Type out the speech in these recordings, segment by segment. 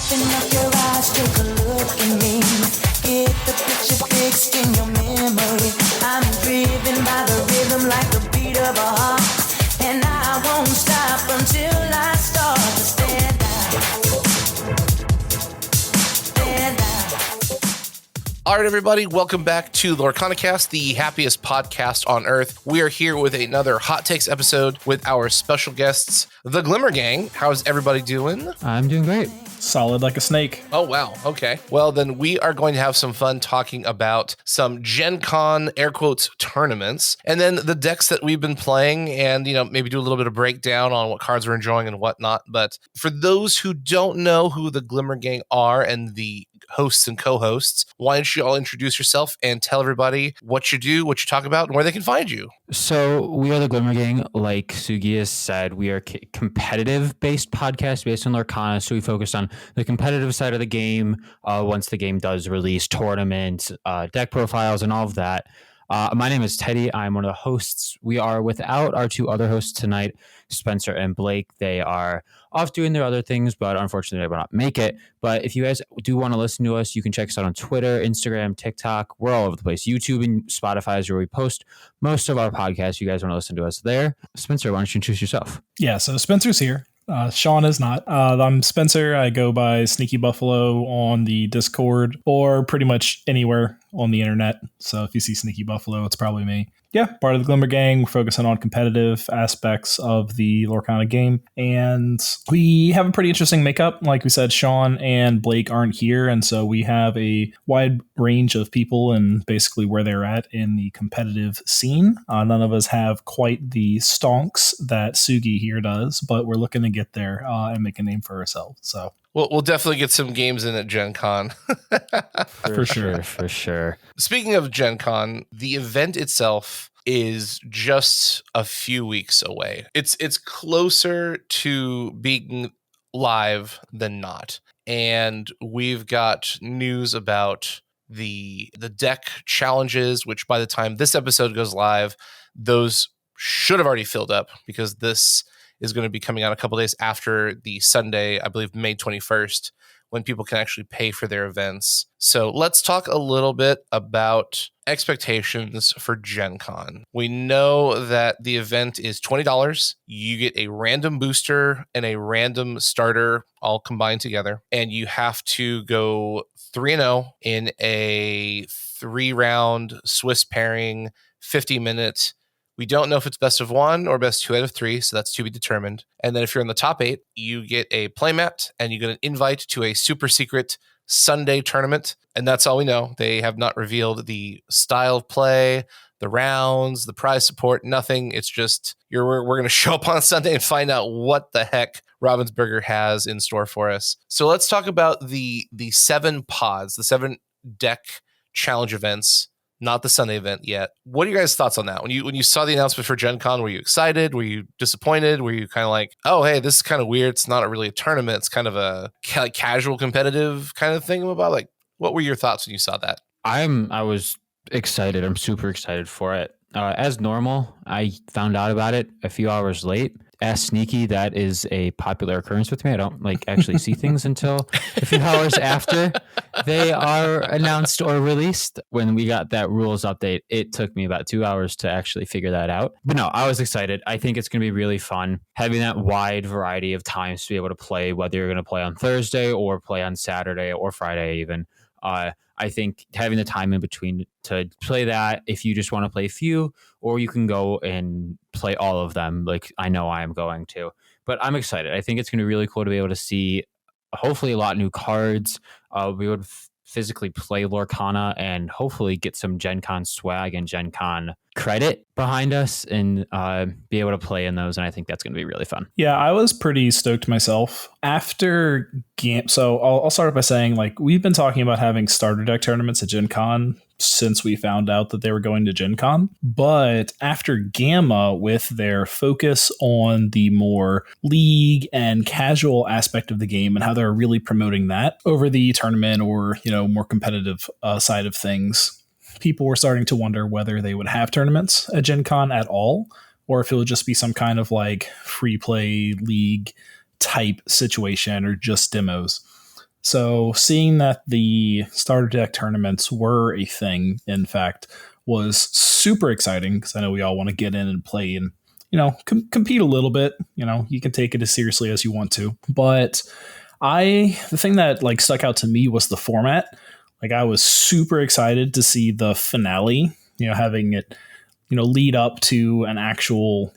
Open up your eyes, take a look at me. Get the picture fixed in your memory. I'm driven by the rhythm like the beat of a heart. And I won't stop until I start to stand out. Stand out. All right, everybody, welcome back to LorcanaCast, the happiest podcast on earth. We are here with another Hot Takes episode with our special guests, the Glimmer Gang. How's everybody doing? I'm doing great. Solid like a snake. Oh, wow. Okay. Well, then we are going to have some fun talking about some GenCon, air quotes, tournaments, and then the decks that we've been playing and, maybe do a little bit of breakdown on what cards we're enjoying and whatnot. But for those who don't know who the Glimmer Gang are and the hosts and co-hosts, why don't you all introduce yourself and tell everybody what you do, what you talk about, and where they can find you. So we are the Glimmer Gang. Like Sugi has said, we are a competitive-based podcast based on Lorcana, so we focus on the competitive side of the game once the game does release tournaments, deck profiles, and all of that. My name is Teddy. I'm one of the hosts. We are without our two other hosts tonight, Spencer and Blake. They are off doing their other things, but unfortunately they will not make it. But if you guys do want to listen to us, you can check us out on Twitter, Instagram, TikTok. We're all over the place. YouTube and Spotify is where we post most of our podcasts. You guys want to listen to us there. Spencer, why don't you introduce yourself? Yeah, so Spencer's here. Sean is not. I'm Spencer. I go by SneakyBuffalo on the Discord or pretty much anywhere on the internet. So if you see SneakyBuffalo, it's probably me. Yeah, part of the Glimmer Gang. We're focusing on competitive aspects of the Lorcana game. And we have a pretty interesting makeup. Like we said, Sean and Blake aren't here. And so we have a wide range of people and basically where they're at in the competitive scene. None of us have quite the stonks that Sugi here does, but we're looking to get there and make a name for ourselves. So We'll definitely get some games in at GenCon. For sure. Speaking of GenCon, the event itself is just a few weeks away. It's closer to being live than not. And we've got news about the deck challenges, which by the time this episode goes live, those should have already filled up because this is going to be coming out a couple days after the Sunday, I believe May 21st, when people can actually pay for their events. So let's talk a little bit about expectations for GenCon. We know that the event is $20. You get a random booster and a random starter all combined together, and you have to go 3-0 in a 3-round Swiss pairing, 50-minute. We don't know if it's best of 1 or best 2 out of 3, so that's to be determined. And then if you're in the top 8, you get a playmat and you get an invite to a super secret Sunday tournament. And that's all we know. They have not revealed the style of play, the rounds, the prize support, nothing. It's just we're going to show up on Sunday and find out what the heck Ravensburger has in store for us. So let's talk about the 7 pods, the 7 deck challenge events. Not the Sunday event yet. What are your guys' thoughts on that? When you saw the announcement for GenCon, were you excited? Were you disappointed? Were you kind of like, oh, hey, this is kind of weird. It's not really a tournament. It's kind of a casual competitive kind of thing about like, what were your thoughts when you saw that? I was excited. I'm super excited for it. As normal, I found out about it a few hours late. As Sneaky, that is a popular occurrence with me. I don't actually see things until a few hours after they are announced or released. When we got that rules update, it took me about 2 hours to actually figure that out. But no, I was excited. I think it's going to be really fun having that wide variety of times to be able to play, whether you're going to play on Thursday or play on Saturday or Friday even. I think having the time in between to play that, if you just want to play a few, or you can go and play all of them, like I know I am going to. But I'm excited. I think it's going to be really cool to be able to see, hopefully, a lot of new cards. We would physically play Lorcana and hopefully get some GenCon swag and GenCon credit behind us and be able to play in those. And I think that's going to be really fun. Yeah, I was pretty stoked myself. After so I'll start by saying, like, we've been talking about having starter deck tournaments at GenCon since we found out that they were going to GenCon. But after Gamma, with their focus on the more league and casual aspect of the game and how they're really promoting that over the tournament or, more competitive side of things, people were starting to wonder whether they would have tournaments at GenCon at all, or if it would just be some kind of like free play league type situation or just demos. So seeing that the starter deck tournaments were a thing, in fact, was super exciting because I know we all want to get in and play and, compete a little bit. You can take it as seriously as you want to. But the thing that like stuck out to me was the format. Like I was super excited to see the finale, having it, lead up to an actual,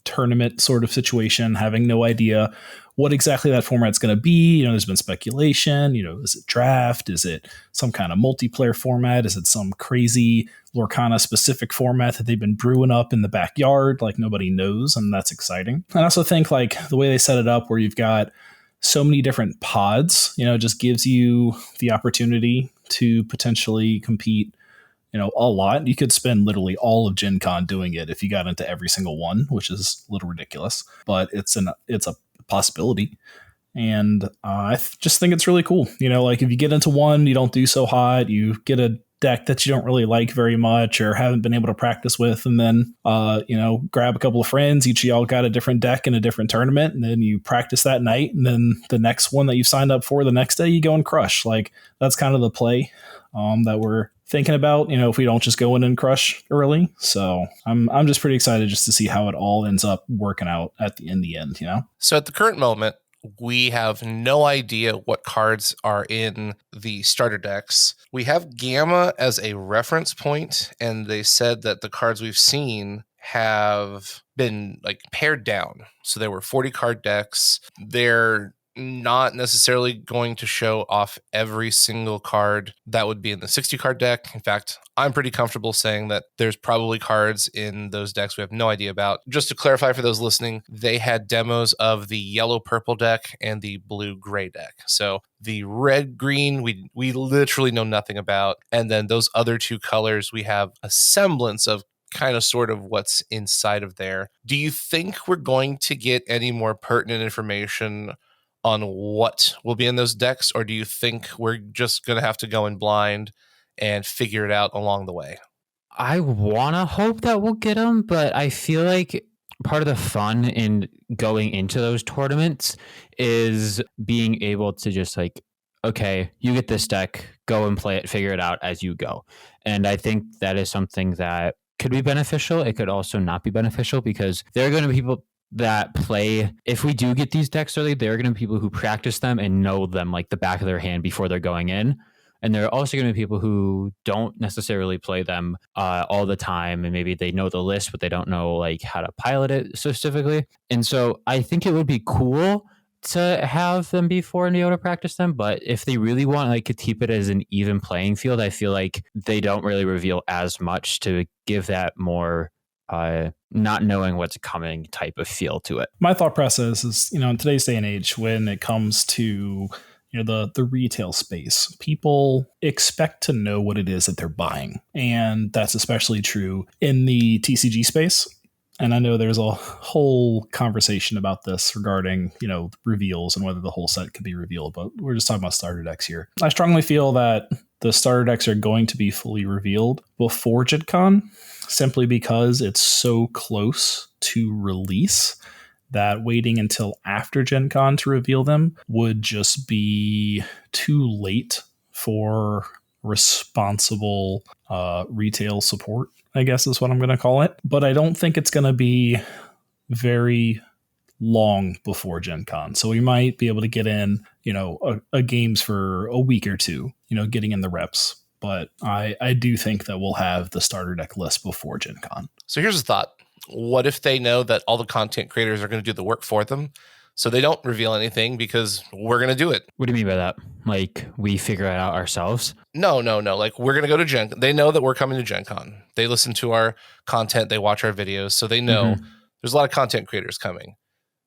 tournament sort of situation, having no idea what exactly that format's going to be. There's been speculation, is it draft? Is it some kind of multiplayer format? Is it some crazy Lorcana specific format that they've been brewing up in the backyard? Like nobody knows. And that's exciting. I also think like the way they set it up where you've got so many different pods, just gives you the opportunity to potentially compete a lot. You could spend literally all of GenCon doing it if you got into every single one, which is a little ridiculous, but it's a possibility. And I just think it's really cool. Like if you get into one, you don't do so hot, you get a deck that you don't really like very much or haven't been able to practice with, and then grab a couple of friends, each of y'all got a different deck in a different tournament, and then you practice that night, and then the next one that you've signed up for the next day you go and crush. Like that's kind of the play that we're thinking about, if we don't just go in and crush early. So I'm just pretty excited just to see how it all ends up working out in the end. So at the current moment, we have no idea what cards are in the starter decks. We have Gamma as a reference point, and they said that the cards we've seen have been like pared down. So there were 40 card decks. They're not necessarily going to show off every single card that would be in the 60 card deck. In fact, I'm pretty comfortable saying that there's probably cards in those decks we have no idea about. Just to clarify for those listening, they had demos of the yellow-purple deck and the blue-gray deck. So the red-green, we literally know nothing about. And then those other two colors, we have a semblance of kind of sort of what's inside of there. Do you think we're going to get any more pertinent information on what will be in those decks, or do you think we're just going to have to go in blind and figure it out along the way? I want to hope that we'll get them, but I feel like part of the fun in going into those tournaments is being able to just like, okay, you get this deck, go and play it, figure it out as you go. And I think that is something that could be beneficial. It could also not be beneficial because there are going to be people that play, if we do get these decks early, there are going to be people who practice them and know them like the back of their hand before they're going in. And there are also going to be people who don't necessarily play them all the time. And maybe they know the list, but they don't know like how to pilot it specifically. And so I think it would be cool to have them before and be able to practice them. But if they really want like to keep it as an even playing field, I feel like they don't really reveal as much to give that more not knowing what's coming type of feel to it. My thought process is, in today's day and age, when it comes to the retail space, people expect to know what it is that they're buying, and that's especially true in the TCG space. And I know there's a whole conversation about this regarding, reveals and whether the whole set could be revealed, but we're just talking about starter decks here. I strongly feel that the starter decks are going to be fully revealed before GenCon, simply because it's so close to release that waiting until after GenCon to reveal them would just be too late for responsible retail support, I guess is what I'm going to call it. But I don't think it's going to be very long before GenCon. So we might be able to get in, a games for a week or two, getting in the reps. But I do think that we'll have the starter deck list before GenCon. So here's a thought. What if they know that all the content creators are going to do the work for them? So they don't reveal anything because we're going to do it. What do you mean by that? Like we figure it out ourselves? No. Like we're going to go to Gen. They know that we're coming to GenCon. They listen to our content. They watch our videos. So they know there's a lot of content creators coming.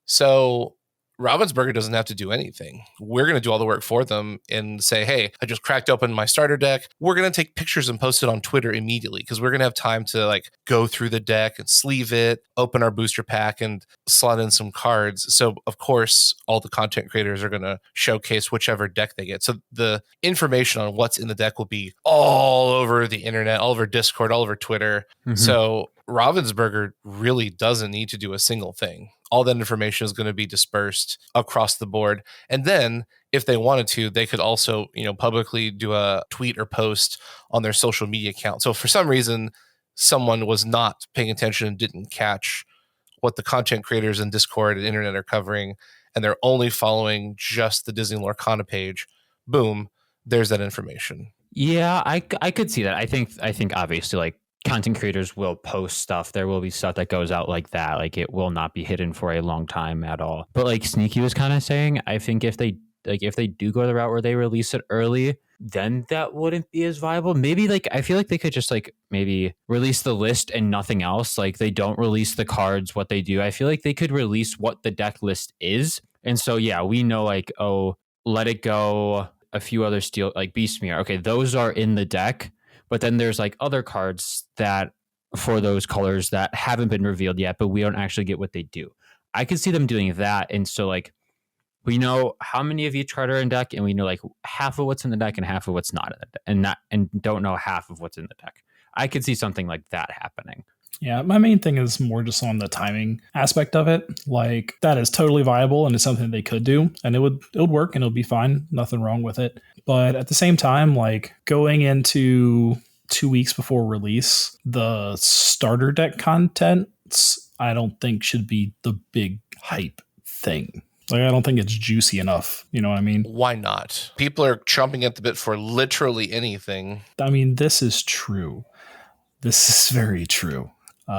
So Ravensburger doesn't have to do anything. We're going to do all the work for them and say, hey, I just cracked open my starter deck. We're going to take pictures and post it on Twitter immediately because we're going to have time to like go through the deck and sleeve it, open our booster pack and slot in some cards. So of course, all the content creators are going to showcase whichever deck they get. So the information on what's in the deck will be all over the internet, all over Discord, all over Twitter. So Ravensburger really doesn't need to do a single thing. all that information is going to be dispersed across the board. And then if they wanted to, they could also, publicly do a tweet or post on their social media account. So for some reason, someone was not paying attention and didn't catch what the content creators in Discord and internet are covering, and they're only following just the Disney Lorcana page, boom, there's that information. Yeah, I could see that. I think obviously, like, content creators will post stuff. There will be stuff that goes out like that. Like, it will not be hidden for a long time at all. But like Sneaky was kind of saying, I think if they do go the route where they release it early, then that wouldn't be as viable. Maybe, like, I feel like they could just, like, maybe release the list and nothing else. Like, they don't release the cards. What they do, I feel like they could release what the deck list is. And so, yeah, we know, like, oh, Let It Go, a few other steel, like Beastmere. Okay, those are in the deck. But then there's, like, other cards that for those colors that haven't been revealed yet, but we don't actually get what they do. I could see them doing that. And so, like, we know how many of each card are in deck, and we know, like, half of what's in the deck and half of what's not in the deck, and don't know half of what's in the deck. I could see something like that happening. Yeah, my main thing is more just on the timing aspect of it. Like, that is totally viable and it's something they could do, and it would work and it'll be fine. Nothing wrong with it. But at the same time, like, going into 2 weeks before release, the starter deck contents, I don't think should be the big hype thing. Like, I don't think it's juicy enough. You know what I mean? Why not? People are chomping at the bit for literally anything. I mean, this is true. This is very true.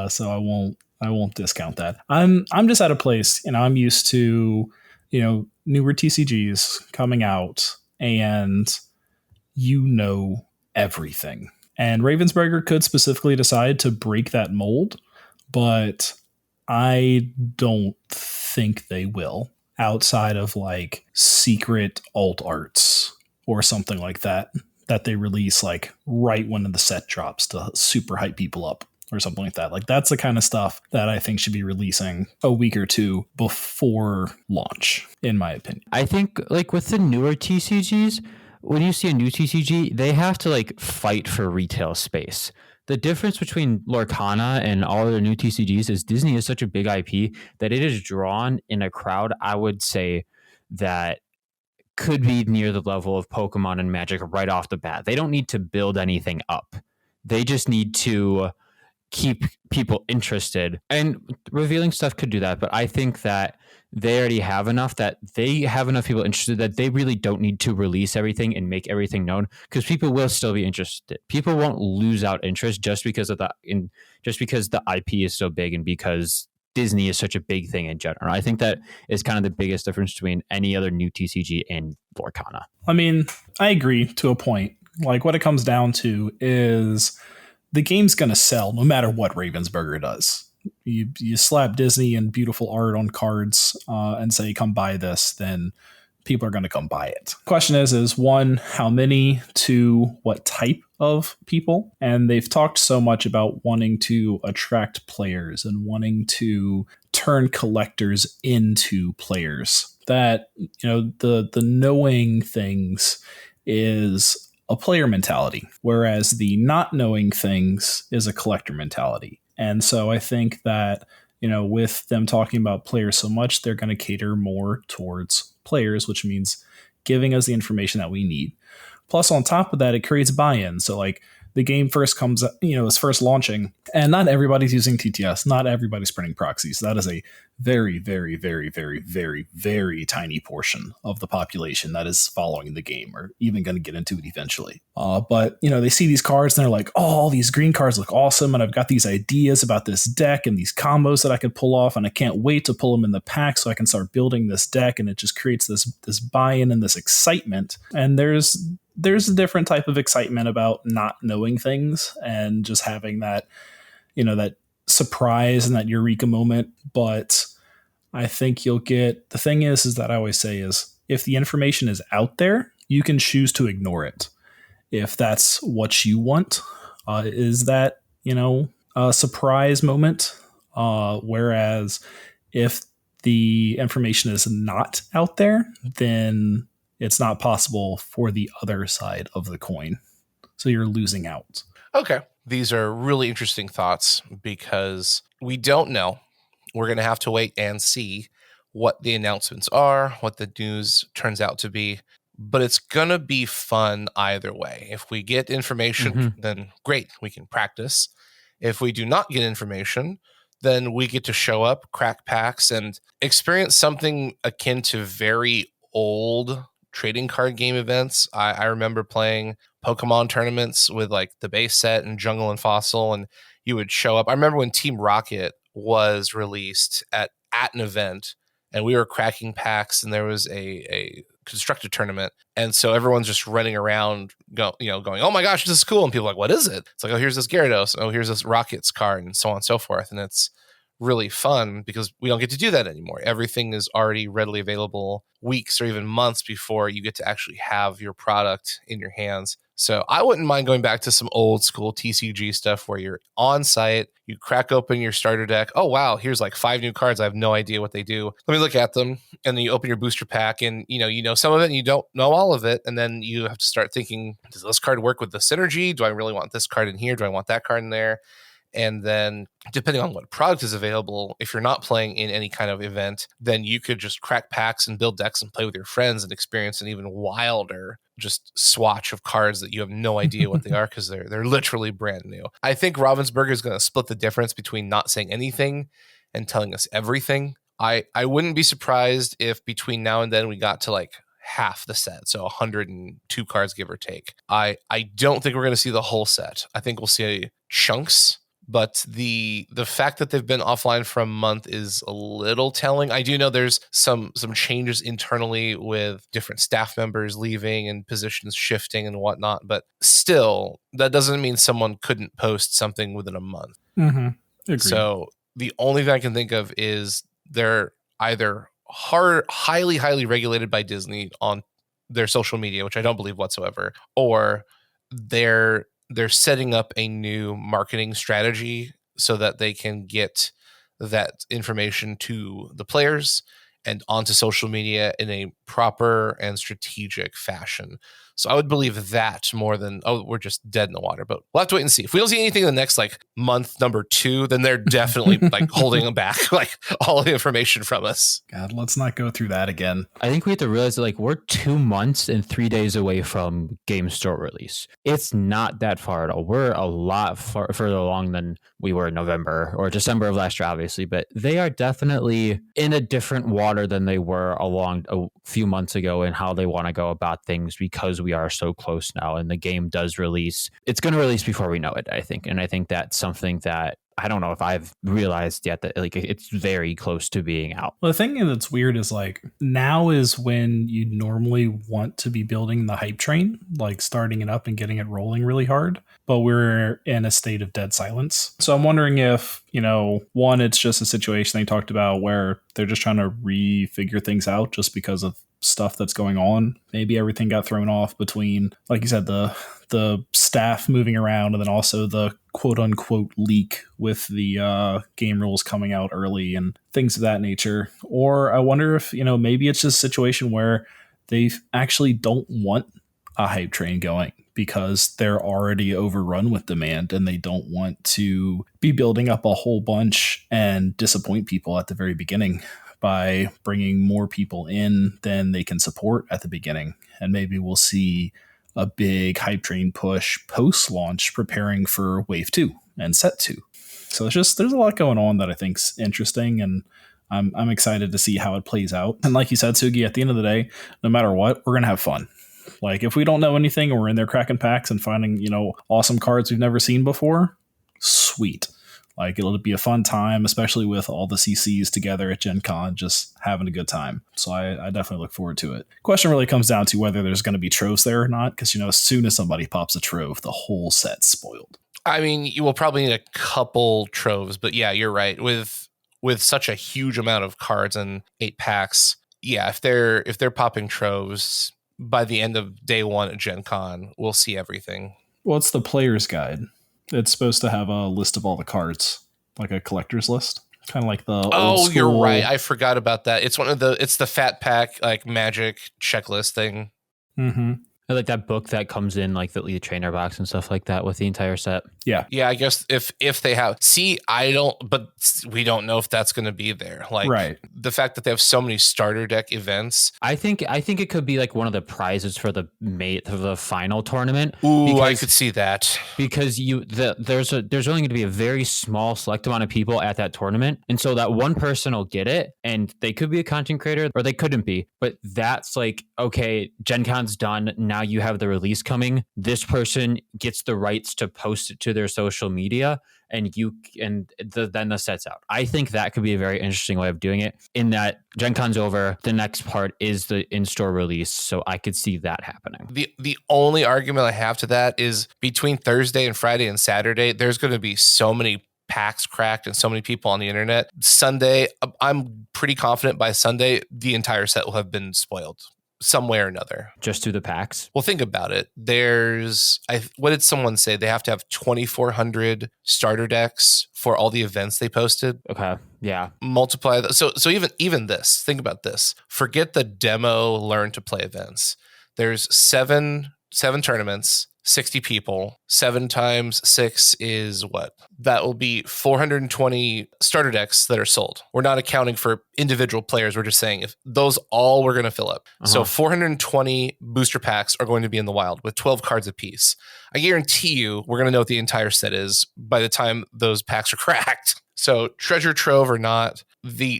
So I won't discount that. I'm just at a place, I'm used to, newer TCGs coming out and everything. And Ravensburger could specifically decide to break that mold, but I don't think they will, outside of, like, secret alt arts or something like that they release, like, right when the set drops to super hype people up or something like that. Like, that's the kind of stuff that I think should be releasing a week or two before launch, in my opinion. I think, like, with the newer TCGs, when you see a new TCG, they have to, like, fight for retail space. The difference between Lorcana and all other new TCGs is Disney is such a big IP that it is drawn in a crowd, I would say, that could be near the level of Pokemon and Magic right off the bat. They don't need to build anything up. They just need to keep people interested. And revealing stuff could do that, but I think that they already have enough people interested that they really don't need to release everything and make everything known, because people will still be interested. People won't lose out interest just because the IP is so big and because Disney is such a big thing in general. I think that is kind of the biggest difference between any other new TCG and Lorcana. I mean, I agree to a point. Like, what it comes down to is the game's going to sell no matter what Ravensburger does. You slap Disney and beautiful art on cards and say, come buy this, then people are going to come buy it. Question is one, how many? Two, what type of people? And they've talked so much about wanting to attract players and wanting to turn collectors into players, that, the knowing things is a player mentality, whereas the not knowing things is a collector mentality. And so I think that, with them talking about players so much, they're going to cater more towards players, which means giving us the information that we need. Plus, on top of that, it creates buy-in. So, like, the game first comes, is first launching, and not everybody's using TTS. Not everybody's printing proxies. That is a very, very, very, very, very, very tiny portion of the population that is following the game, or even going to get into it eventually. But, they see these cards and they're like, oh, all these green cards look awesome, and I've got these ideas about this deck and these combos that I could pull off, and I can't wait to pull them in the pack so I can start building this deck, and it just creates this buy-in and this excitement. And there's a different type of excitement about not knowing things and just having that, that surprise and that eureka moment. But I think you'll get, the thing is that I always say is, if the information is out there, you can choose to ignore it. If that's what you want, is that, a surprise moment. Whereas if the information is not out there, then it's not possible for the other side of the coin. So you're losing out. Okay. These are really interesting thoughts because we don't know we're going to have to wait and see what the announcements are, what the news turns out to be. But it's going to be fun either way. If we get information, then great, we can practice. If we do not get information, then we get to show up, crack packs, and experience something akin to very old trading card game events. I remember playing Pokemon tournaments with like the base set and Jungle and Fossil, and you would show up. I remember when Team Rocket was released at an event, and we were cracking packs, and there was a constructed tournament, and so everyone's just running around going, oh my gosh, this is cool, and people are like, what is it? It's like, oh, here's this Gyarados, oh, here's this Rockets card, and so on and so forth. And it's really fun because we don't get to do that anymore. Everything is already readily available weeks or even months before you get to actually have your product in your hands. So I wouldn't mind going back to some old school TCG stuff where you're on site, you crack open your starter deck. Oh, wow, here's like 5 new cards. I have no idea what they do. Let me look at them. And then you open your booster pack and you know some of it and you don't know all of it. And then you have to start thinking, does this card work with the synergy? Do I really want this card in here? Do I want that card in there? And then depending on what product is available, if you're not playing in any kind of event, then you could just crack packs and build decks and play with your friends and experience an even wilder just swatch of cards that you have no idea what they are because they're literally brand new. I think Ravensburger is going to split the difference between not saying anything and telling us everything. I wouldn't be surprised if between now and then we got to like half the set, so 102 cards, give or take. I don't think we're going to see the whole set. I think we'll see chunks. But the fact that they've been offline for a month is a little telling. I do know there's some changes internally with different staff members leaving and positions shifting and whatnot. But still, that doesn't mean someone couldn't post something within a month. Agreed. So the only thing I can think of is they're either highly regulated by Disney on their social media, which I don't believe whatsoever, or they're setting up a new marketing strategy so that they can get that information to the players and onto social media in a proper and strategic fashion. So I would believe that more than, oh, we're just dead in the water. But we'll have to wait and see. If we don't see anything in the next like month number 2, then they're definitely like holding them back, like all the information from us. God, let's not go through that again. I think we have to realize that like we're 2 months and 3 days away from game store release. It's not that far at all. We're a lot further along than we were in November or December of last year, obviously, but they are definitely in a different water than they were along a few months ago in how they want to go about things because we are so close now and the game does release. It's going to release before we know it, I think. And I think that's something that I don't know if I've realized yet that like it's very close to being out. Well, the thing that's weird is like now is when you normally want to be building the hype train, like starting it up and getting it rolling really hard. But we're in a state of dead silence. So I'm wondering if, one, it's just a situation they talked about where they're just trying to refigure things out just because of stuff that's going on. Maybe everything got thrown off between, like you said, the staff moving around and then also the quote unquote leak with the game rules coming out early and things of that nature. Or I wonder if, maybe it's just a situation where they actually don't want a hype train going because they're already overrun with demand and they don't want to be building up a whole bunch and disappoint people at the very beginning by bringing more people in than they can support at the beginning. And maybe we'll see a big hype train push post-launch preparing for Wave 2 and Set 2. So there's a lot going on that I think's interesting, and I'm excited to see how it plays out. And like you said, Sugi, at the end of the day, no matter what, we're going to have fun. Like if we don't know anything and we're in there cracking packs and finding, awesome cards we've never seen before, sweet. Like it'll be a fun time, especially with all the CCs together at GenCon, just having a good time. So I definitely look forward to it. Question really comes down to whether there's going to be troves there or not, because as soon as somebody pops a trove, the whole set's spoiled. I mean, you will probably need a couple troves, but yeah, you're right. With such a huge amount of cards and 8 packs, yeah, if they're popping troves by the end of day 1 at GenCon, we'll see everything. Well, it's the player's guide. It's supposed to have a list of all the cards, like a collector's list, kind of like the old school. You're right. I forgot about that. It's the fat pack like magic checklist thing. Mm-hmm. Like that book that comes in like the lead trainer box and stuff like that with the entire set. Yeah. Yeah, I guess if they have, but we don't know if that's going to be there. Like Right. the fact that they have so many starter deck events. I think it could be like one of the prizes for the final tournament. Ooh, I could see that. Because there's only going to be a very small select amount of people at that tournament, and so that one person will get it, and they could be a content creator or they couldn't be. But that's like, okay, Gen Con's done. Now you have the release coming. This person gets the rights to post it to their social media, and then the set's out. I think that could be a very interesting way of doing it, in that Gen Con's over, the next part is the in-store release, so I could see that happening. The only argument I have to that is between Thursday and Friday and Saturday, there's going to be so many packs cracked and so many people on the internet. Sunday, I'm pretty confident by Sunday, the entire set will have been spoiled some way or another. Just through the packs? Well, think about it. What did someone say? They have to have 2,400 starter decks for all the events they posted. Okay. Yeah. Multiply that. So even this, think about this. Forget the demo learn to play events. There's seven tournaments, 60 people. 7 times 6 is what? That will be 420 starter decks that are sold. We're not accounting for individual players. We're just saying if those all we're going to fill up. So 420 booster packs are going to be in the wild with 12 cards apiece. I guarantee you we're going to know what the entire set is by the time those packs are cracked. So treasure trove or not, the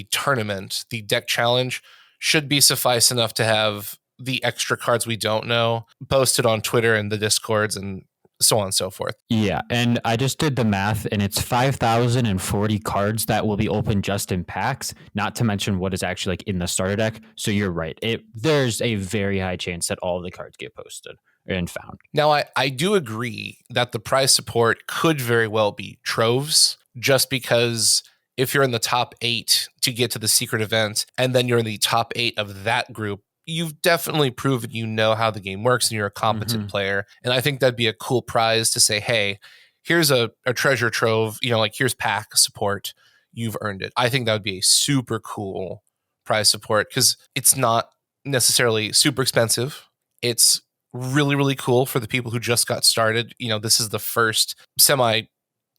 tournament, the deck challenge should be suffice enough to have the extra cards we don't know posted on Twitter and the Discords and so on and so forth. Yeah, and I just did the math, and it's 5,040 cards that will be open just in packs, not to mention what is actually like in the starter deck. So you're right. There's a very high chance that all of the cards get posted and found. Now, I do agree that the prize support could very well be troves, just because if you're in the top 8 to get to the secret event, and then you're in the top 8 of that group, you've definitely proven you know how the game works and you're a competent player. And I think that'd be a cool prize to say, hey, here's a treasure trove, like here's pack support. You've earned it. I think that would be a super cool prize support because it's not necessarily super expensive. It's really, really cool for the people who just got started. This is the first semi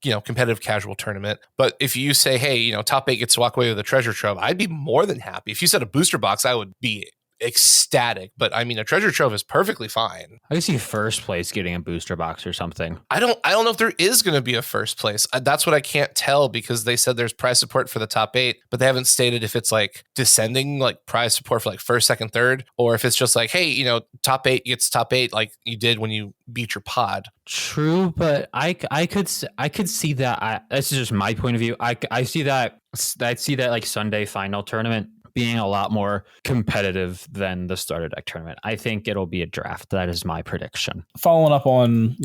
competitive casual tournament. But if you say, hey, top 8 gets to walk away with a treasure trove, I'd be more than happy. If you said a booster box, I would be ecstatic. But I mean, a treasure trove is perfectly fine. I can see first place getting a booster box or something. I don't know if there is going to be a first place. That's what I can't tell because they said there's prize support for the top 8, but they haven't stated if it's like descending, like prize support for like first, second, third, or if it's just like, hey, top 8 gets top 8 like you did when you beat your pod. True, but I could see that. This is just my point of view. I see that like Sunday final tournament being a lot more competitive than the starter deck tournament. I think it'll be a draft. That is my prediction. Following up on,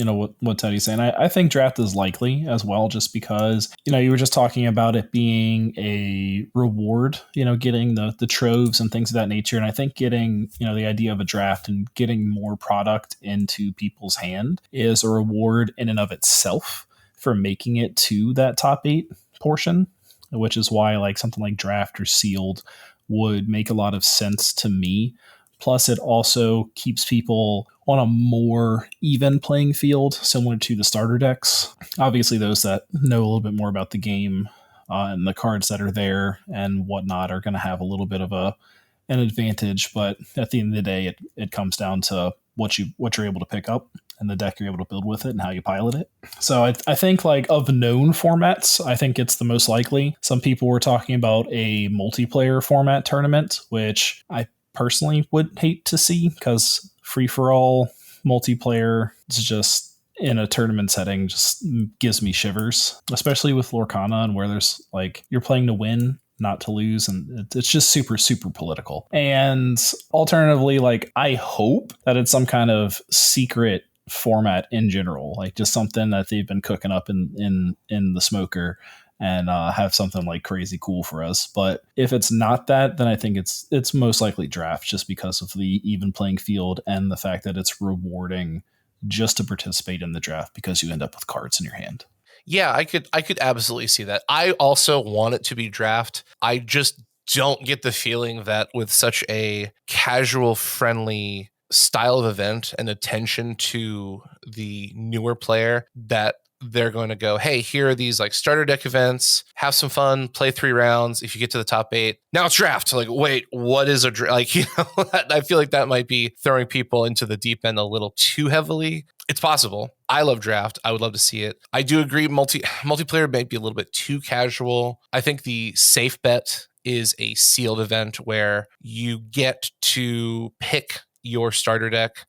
what Teddy's saying, I think draft is likely as well, just because, you were just talking about it being a reward, getting the troves and things of that nature. And I think getting, the idea of a draft and getting more product into people's hand is a reward in and of itself for making it to that top 8 portion, which is why like something like draft or sealed would make a lot of sense to me. Plus, it also keeps people on a more even playing field, similar to the starter decks. Obviously, those that know a little bit more about the game and the cards that are there and whatnot are going to have a little bit of an advantage. But at the end of the day, it comes down to what you're able to pick up and the deck you're able to build with it and how you pilot it. So I think like of known formats, I think it's the most likely. Some people were talking about a multiplayer format tournament, which I personally would hate to see because free-for-all multiplayer is just in a tournament setting just gives me shivers, especially with Lorcana and where there's like you're playing to win, not to lose, and it's just super, super political. And alternatively, like I hope that it's some kind of secret format in general, like just something that they've been cooking up in the smoker and have something like crazy cool for us. But if it's not that, then I think it's most likely draft, just because of the even playing field and the fact that it's rewarding just to participate in the draft because you end up with cards in your hand. Yeah, I could absolutely see that. I also want it to be draft. I just don't get the feeling that with such a casual friendly style of event and attention to the newer player that they're going to go, hey, here are these like starter deck events, have some fun, play 3 rounds. If you get to the top 8, now it's draft. Like, wait, what is a draft? Like, I feel like that might be throwing people into the deep end a little too heavily. It's possible. I love draft. I would love to see it. I do agree multiplayer might be a little bit too casual. I think the safe bet is a sealed event where you get to pick your starter deck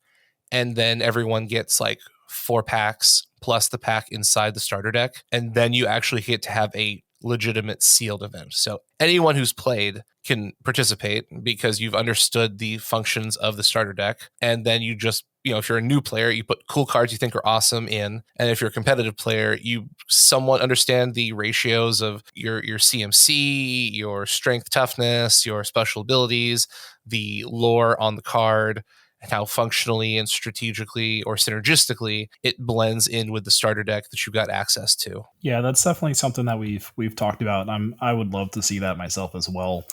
and then everyone gets like 4 packs plus the pack inside the starter deck. And then you actually get to have a legitimate sealed event. So anyone who's played can participate because you've understood the functions of the starter deck. And then you just, if you're a new player, you put cool cards you think are awesome in. And if you're a competitive player, you somewhat understand the ratios of your CMC, your strength, toughness, your special abilities, the lore on the card, and how functionally and strategically or synergistically it blends in with the starter deck that you've got access to. Yeah, that's definitely something that we've talked about. I would love to see that myself as well.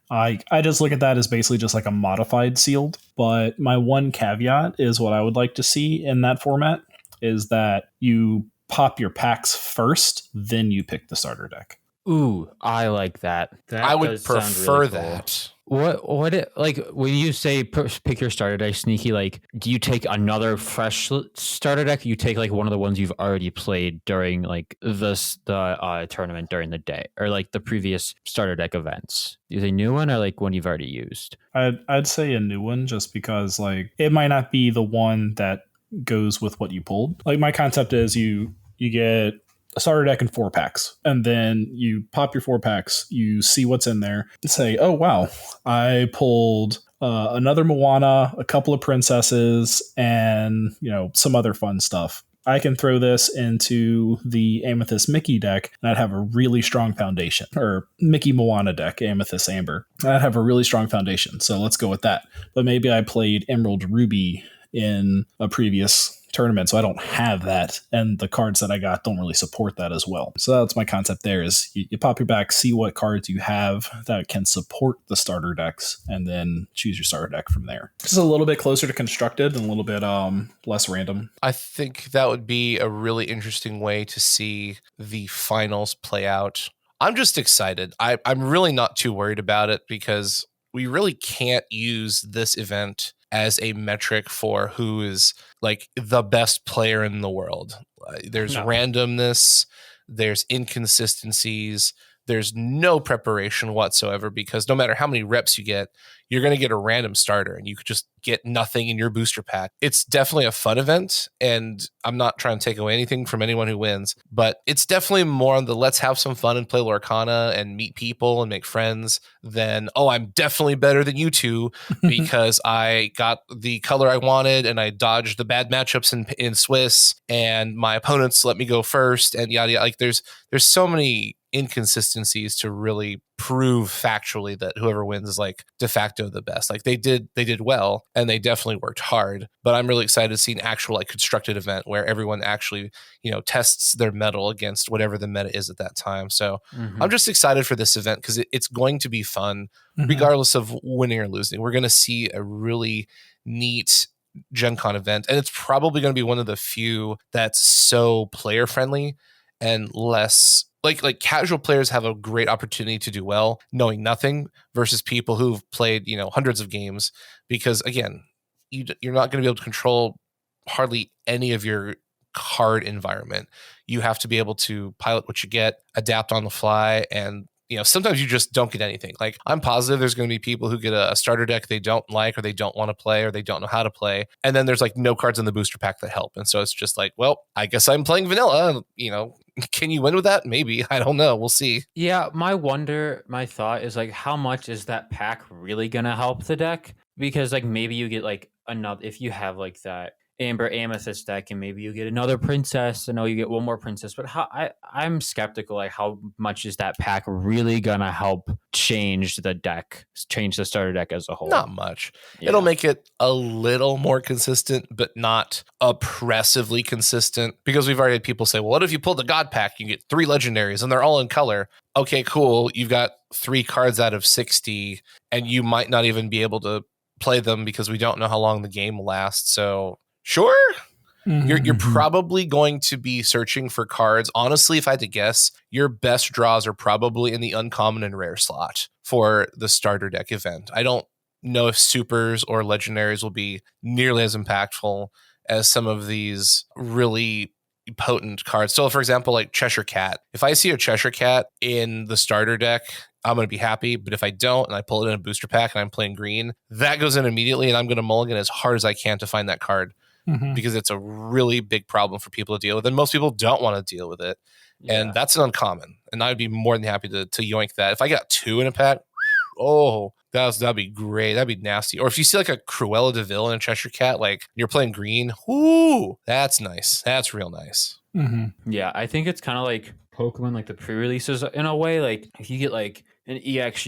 I just look at that as basically just like a modified sealed. But my one caveat is what I would like to see in that format is that you pop your packs first, then you pick the starter deck. Ooh, I like that. I would prefer really cool. that. What like when you say pick your starter deck, Sneaky, like do you take another fresh starter deck? You take like one of the ones you've already played during like the tournament during the day, or like the previous starter deck events? Is a new one or like one you've already used? I'd say a new one, just because like it might not be the one that goes with what you pulled. Like my concept is you get a starter deck and 4 packs, and then you pop your 4 packs, you see what's in there and say, oh wow, I pulled another Moana, a couple of princesses, and some other fun stuff. I can throw this into the Amethyst Mickey deck and I'd have a really strong foundation, or Mickey Moana deck, Amethyst Amber. I'd have a really strong foundation, so let's go with that. But maybe I played Emerald Ruby in a previous tournament, so I don't have that, and the cards that I got don't really support that as well. So that's my concept there, is you pop your back, see what cards you have that can support the starter decks, and then choose your starter deck from there. Just a little bit closer to constructed and a little bit less random. I think that would be a really interesting way to see the finals play out. I'm just excited. I'm really not too worried about it because we really can't use this event as a metric for who is like the best player in the world. There's randomness, there's inconsistencies, there's no preparation whatsoever, because no matter how many reps you get, you're going to get a random starter and you could just get nothing in your booster pack. It's definitely a fun event, and I'm not trying to take away anything from anyone who wins, but it's definitely more on the let's have some fun and play Lorcana and meet people and make friends than, oh, I'm definitely better than you two because I got the color I wanted and I dodged the bad matchups in Swiss and my opponents let me go first and yada yada. Like there's so many inconsistencies to really prove factually that whoever wins is like de facto the best. Like they did well and they definitely worked hard, but I'm really excited to see an actual like constructed event where everyone actually tests their mettle against whatever the meta is at that time. So I'm just excited for this event because it's going to be fun regardless of winning or losing. We're going to see a really neat GenCon event, and it's probably going to be one of the few that's so player friendly and less like casual players have a great opportunity to do well knowing nothing versus people who've played hundreds of games, because again you're not going to be able to control hardly any of your card environment. You have to be able to pilot what you get, adapt on the fly, and sometimes you just don't get anything. Like I'm positive there's going to be people who get a starter deck they don't like or they don't want to play or they don't know how to play. And then there's like no cards in the booster pack that help. And so it's just like, well, I guess I'm playing vanilla. Can you win with that? Maybe. I don't know. We'll see. Yeah. My thought is like, how much is that pack really going to help the deck? Because like maybe you get like another, if you have like that Amber Amethyst deck, and maybe you get another princess. I know you get one more princess, but I'm skeptical. Like, how much is that pack really gonna help change the deck, change the starter deck as a whole? Not much. Yeah. It'll make it a little more consistent, but not oppressively consistent. Because we've already had people say, well, what if you pull the God pack? You get 3 legendaries and they're all in color. Okay, cool. You've got 3 cards out of 60, and you might not even be able to play them because we don't know how long the game lasts. So sure, you're probably going to be searching for cards. Honestly, if I had to guess, your best draws are probably in the uncommon and rare slot for the starter deck event. I don't know if supers or legendaries will be nearly as impactful as some of these really potent cards. So, for example, like Cheshire Cat. If I see a Cheshire Cat in the starter deck, I'm going to be happy. But if I don't, and I pull it in a booster pack and I'm playing green, that goes in immediately, and I'm going to mulligan as hard as I can to find that card. Because it's a really big problem for people to deal with, and most people don't want to deal with it. Yeah. And that's an uncommon, and I'd be more than happy to yoink that. If I got 2 in a pack, that'd be great. That'd be nasty. Or if you see like a Cruella de Vil and a Cheshire Cat, like you're playing green, that's nice. That's real nice. Yeah, I think it's kind of like Pokemon, like the pre-releases in a way. Like if you get like an EX,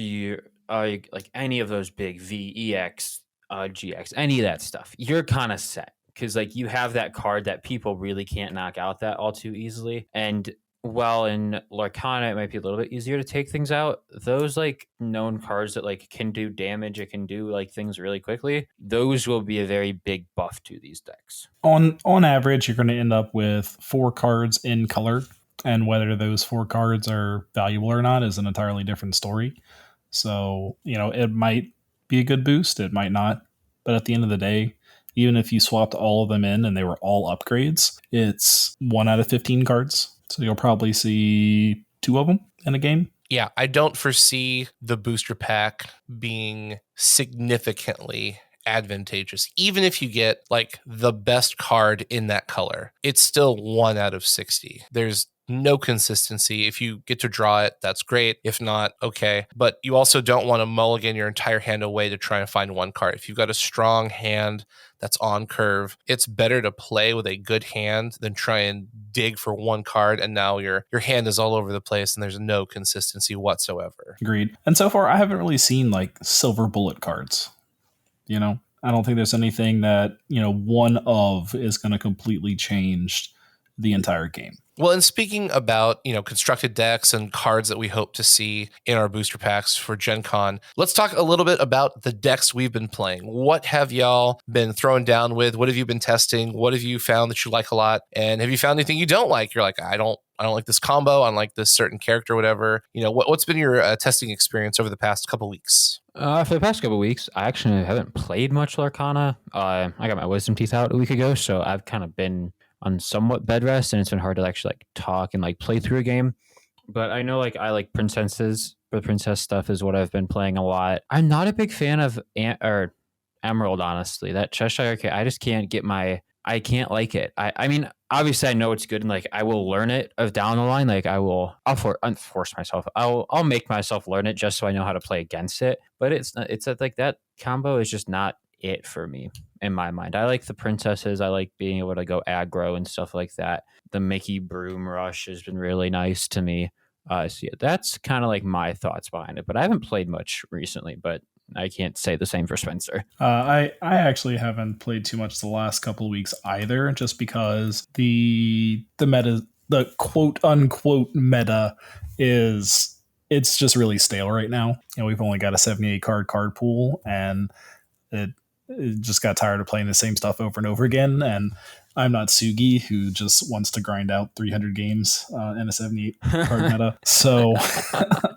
like any of those big V, EX, GX, any of that stuff, you're kind of set. Because like you have that card that people really can't knock out that all too easily. And while in Lorcana it might be a little bit easier to take things out, those like known cards that like can do damage, it can do like things really quickly, those will be a very big buff to these decks. On average, you're going to end up with 4 cards in color, and whether those 4 cards are valuable or not is an entirely different story. So, it might be a good boost, it might not, but at the end of the day, even if you swapped all of them in and they were all upgrades, it's 1 out of 15 cards. So you'll probably see 2 of them in a game. Yeah, I don't foresee the booster pack being significantly advantageous. Even if you get like the best card in that color, it's still 1 out of 60. There's no consistency. If you get to draw it, that's great. If not, okay. But you also don't want to mulligan your entire hand away to try and find 1 card. If you've got a strong hand that's on curve, it's better to play with a good hand than try and dig for 1 card, and now your hand is all over the place and there's no consistency whatsoever. Agreed. And so far, I haven't really seen like silver bullet cards. I don't think there's anything that, one of is going to completely change the entire game. Well, and speaking about, constructed decks and cards that we hope to see in our booster packs for GenCon, let's talk a little bit about the decks we've been playing. What have y'all been throwing down with? What have you been testing? What have you found that you like a lot? And have you found anything you don't like? You're like, I don't like this combo. I don't like this certain character, whatever. What's been your testing experience over the past couple weeks? For the past couple of weeks, I actually haven't played much Lorcana. I got my wisdom teeth out a week ago, so I've kind of been on somewhat bed rest, and it's been hard to actually like talk and like play through a game. But I know like I like princesses. The princess stuff is what I've been playing a lot. I'm not a big fan of Emerald, honestly. That Cheshire Cat, I just can't get I can't like it. I mean, obviously I know it's good, and like I will learn it down the line. Like I'll force myself. I'll make myself learn it just so I know how to play against it. But it's like that combo is just not it for me in my mind. I like the princesses. I like being able to go aggro and stuff like that. The Mickey Broom Rush has been really nice to me. So yeah, that's kind of like my thoughts behind it. But I haven't played much recently, but I can't say the same for Spencer. I actually haven't played too much the last couple of weeks either, just because the meta, the quote unquote meta it's just really stale right now. We've only got a 78 card pool, and it just got tired of playing the same stuff over and over again. And I'm not Sugi, who just wants to grind out 300 games in a 78 card meta. So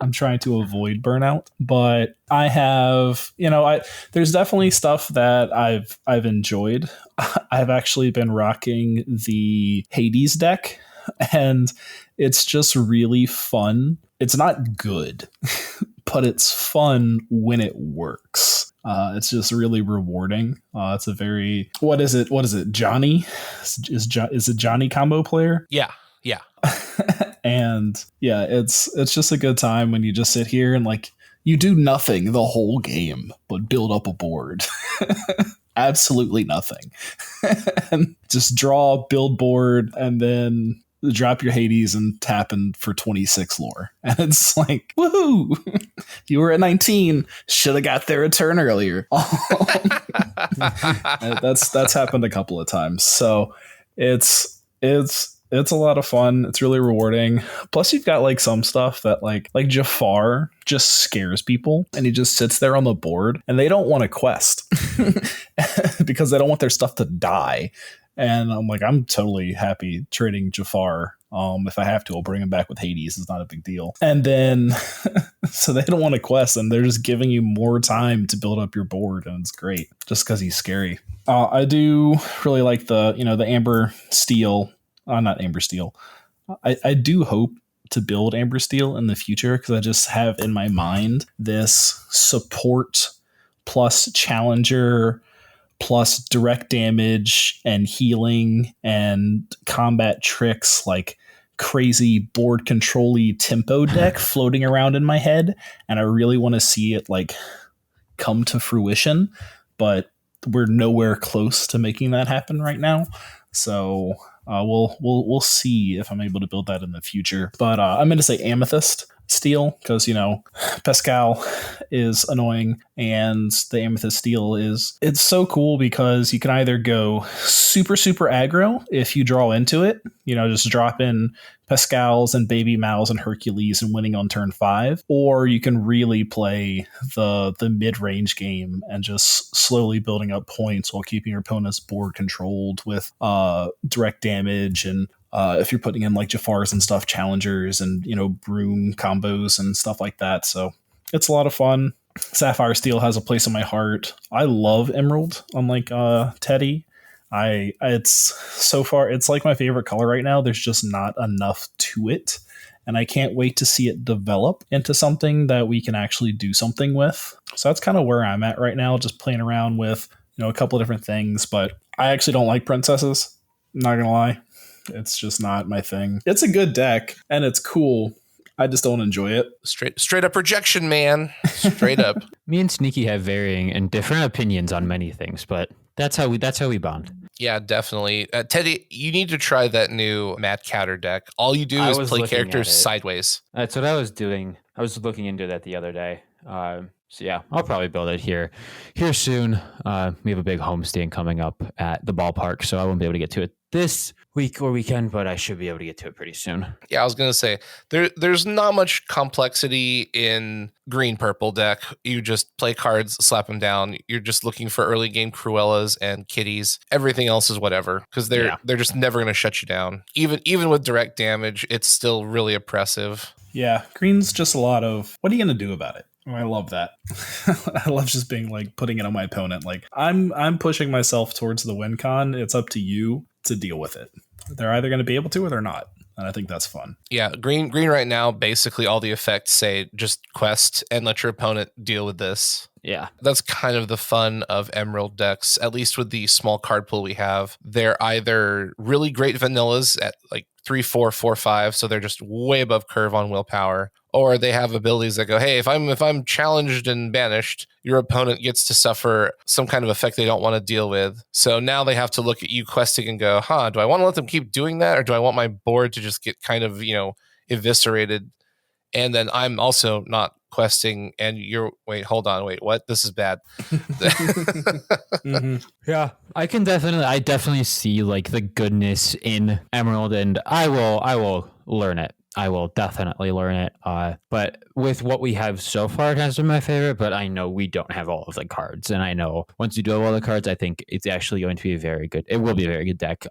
I'm trying to avoid burnout. But I have, there's definitely stuff that I've enjoyed. I've actually been rocking the Hades deck, and it's just really fun. It's not good, but it's fun when it works. It's just really rewarding. It's a very, what is it? Johnny? Is it Johnny combo player? Yeah. And yeah, it's just a good time when you just sit here and like you do nothing the whole game but build up a board. absolutely nothing. And just draw, build board, and then drop your Hades and tap in for 26 lore. And it's like, woohoo! You were at 19. Should have got there a turn earlier. That's happened a couple of times. So it's a lot of fun. It's really rewarding. Plus, you've got like some stuff that like Jafar just scares people, and he just sits there on the board, and they don't want to quest because they don't want their stuff to die. And I'm like, I'm totally happy trading Jafar. If I have to, I'll bring him back with Hades. It's not a big deal. And then, so they don't want to quest, and they're just giving you more time to build up your board, and it's great just because he's scary. I do really like the Amber Steel. Not Amber Steel. I do hope to build Amber Steel in the future because I just have in my mind this support plus challenger plus direct damage and healing and combat tricks, like crazy board control-y tempo deck floating around in my head, and I really want to see it like come to fruition, but we're nowhere close to making that happen right now. So we'll see if I'm able to build that in the future. But I'm going to say Amethyst Steel because, Pascal is annoying, and the Amethyst Steel it's so cool because you can either go super, super aggro if you draw into it, just drop in Pascals and Baby Mouse and Hercules and winning on turn 5, or you can really play the mid-range game and just slowly building up points while keeping your opponent's board controlled with direct damage and if you're putting in like Jafars and stuff, challengers and, broom combos and stuff like that. So it's a lot of fun. Sapphire Steel has a place in my heart. I love Emerald, unlike Teddy. It's so far, it's like my favorite color right now. There's just not enough to it. And I can't wait to see it develop into something that we can actually do something with. So that's kind of where I'm at right now, just playing around with, a couple of different things. But I actually don't like princesses. I'm not going to lie. It's just not my thing. It's a good deck and it's cool. I just don't enjoy it. Straight up rejection, man. Straight up. Me and Sneaky have varying and different opinions on many things, but that's how we bond. Yeah, definitely. Teddy, you need to try that new Matt Counter deck. All you do is play characters sideways. That's what I was doing. I was looking into that the other day. So yeah, I'll probably build it here soon. We have a big homestand coming up at the ballpark, so I won't be able to get to it this week or weekend, but I should be able to get to it pretty soon. Yeah, I was going to say, there's not much complexity in green-purple deck. You just play cards, slap them down. You're just looking for early game Cruellas and Kitties. Everything else is whatever, because they're just never going to shut you down. Even with direct damage, it's still really oppressive. Yeah, green's just a lot of, what are you going to do about it? Oh, I love that. I love just being like putting it on my opponent. Like I'm pushing myself towards the win con. It's up to you to deal with it. They're either going to be able to or they're not. And I think that's fun. Yeah, green right now, basically all the effects say just quest and let your opponent deal with this. Yeah. That's kind of the fun of Emerald decks, at least with the small card pool we have. They're either really great vanillas at like 3, 4, 4, 5, so they're just way above curve on willpower, or they have abilities that go, hey, if I'm challenged and banished, your opponent gets to suffer some kind of effect they don't want to deal with. So now they have to look at you questing and go, do I want to let them keep doing that, or do I want my board to just get kind of, eviscerated? And then I'm also not questing, and hold on, what? This is bad. Mm-hmm. Yeah, I definitely see like the goodness in Emerald, and I will learn it. I will definitely learn it. But with what we have so far, it has been my favorite, but I know we don't have all of the cards. And I know once you do have all the cards, I think it's actually going to be it will be a very good deck.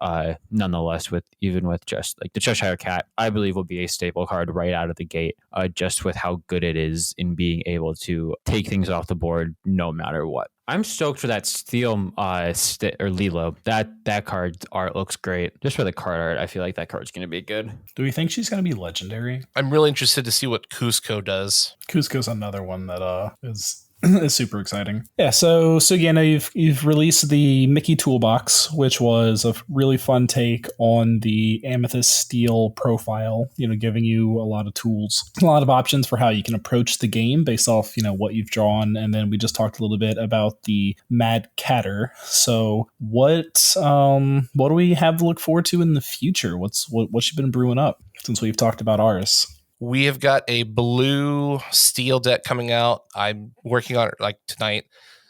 Nonetheless, even with just like the Cheshire Cat, I believe will be a staple card right out of the gate, just with how good it is in being able to take things off the board no matter what. I'm stoked for that Steel or Lilo. That card art looks great. Just for the card art, I feel like that card's going to be good. Do we think she's going to be legendary? I'm really interested to see what Cusco does. Cusco's another one that is It's super exciting. Yeah, so again, you've released the Mickey Toolbox, which was a really fun take on the Amethyst Steel profile, giving you a lot of tools, a lot of options for how you can approach the game based off, what you've drawn. And then we just talked a little bit about the Mad Catter. So what do we have to look forward to in the future? What's you been brewing up since we've talked about ours? We have got a blue steel deck coming out. I'm working on it like tonight.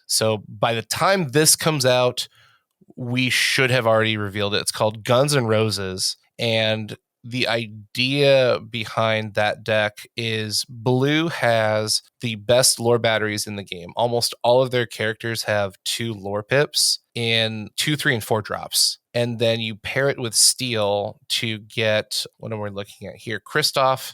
So by the time this comes out, we should have already revealed it. It's called Guns N' Roses. And the idea behind that deck is blue has the best lore batteries in the game. Almost all of their characters have 2 lore pips in 2, 3, and 4 drops. And then you pair it with steel to get, what am we looking at here? Kristoff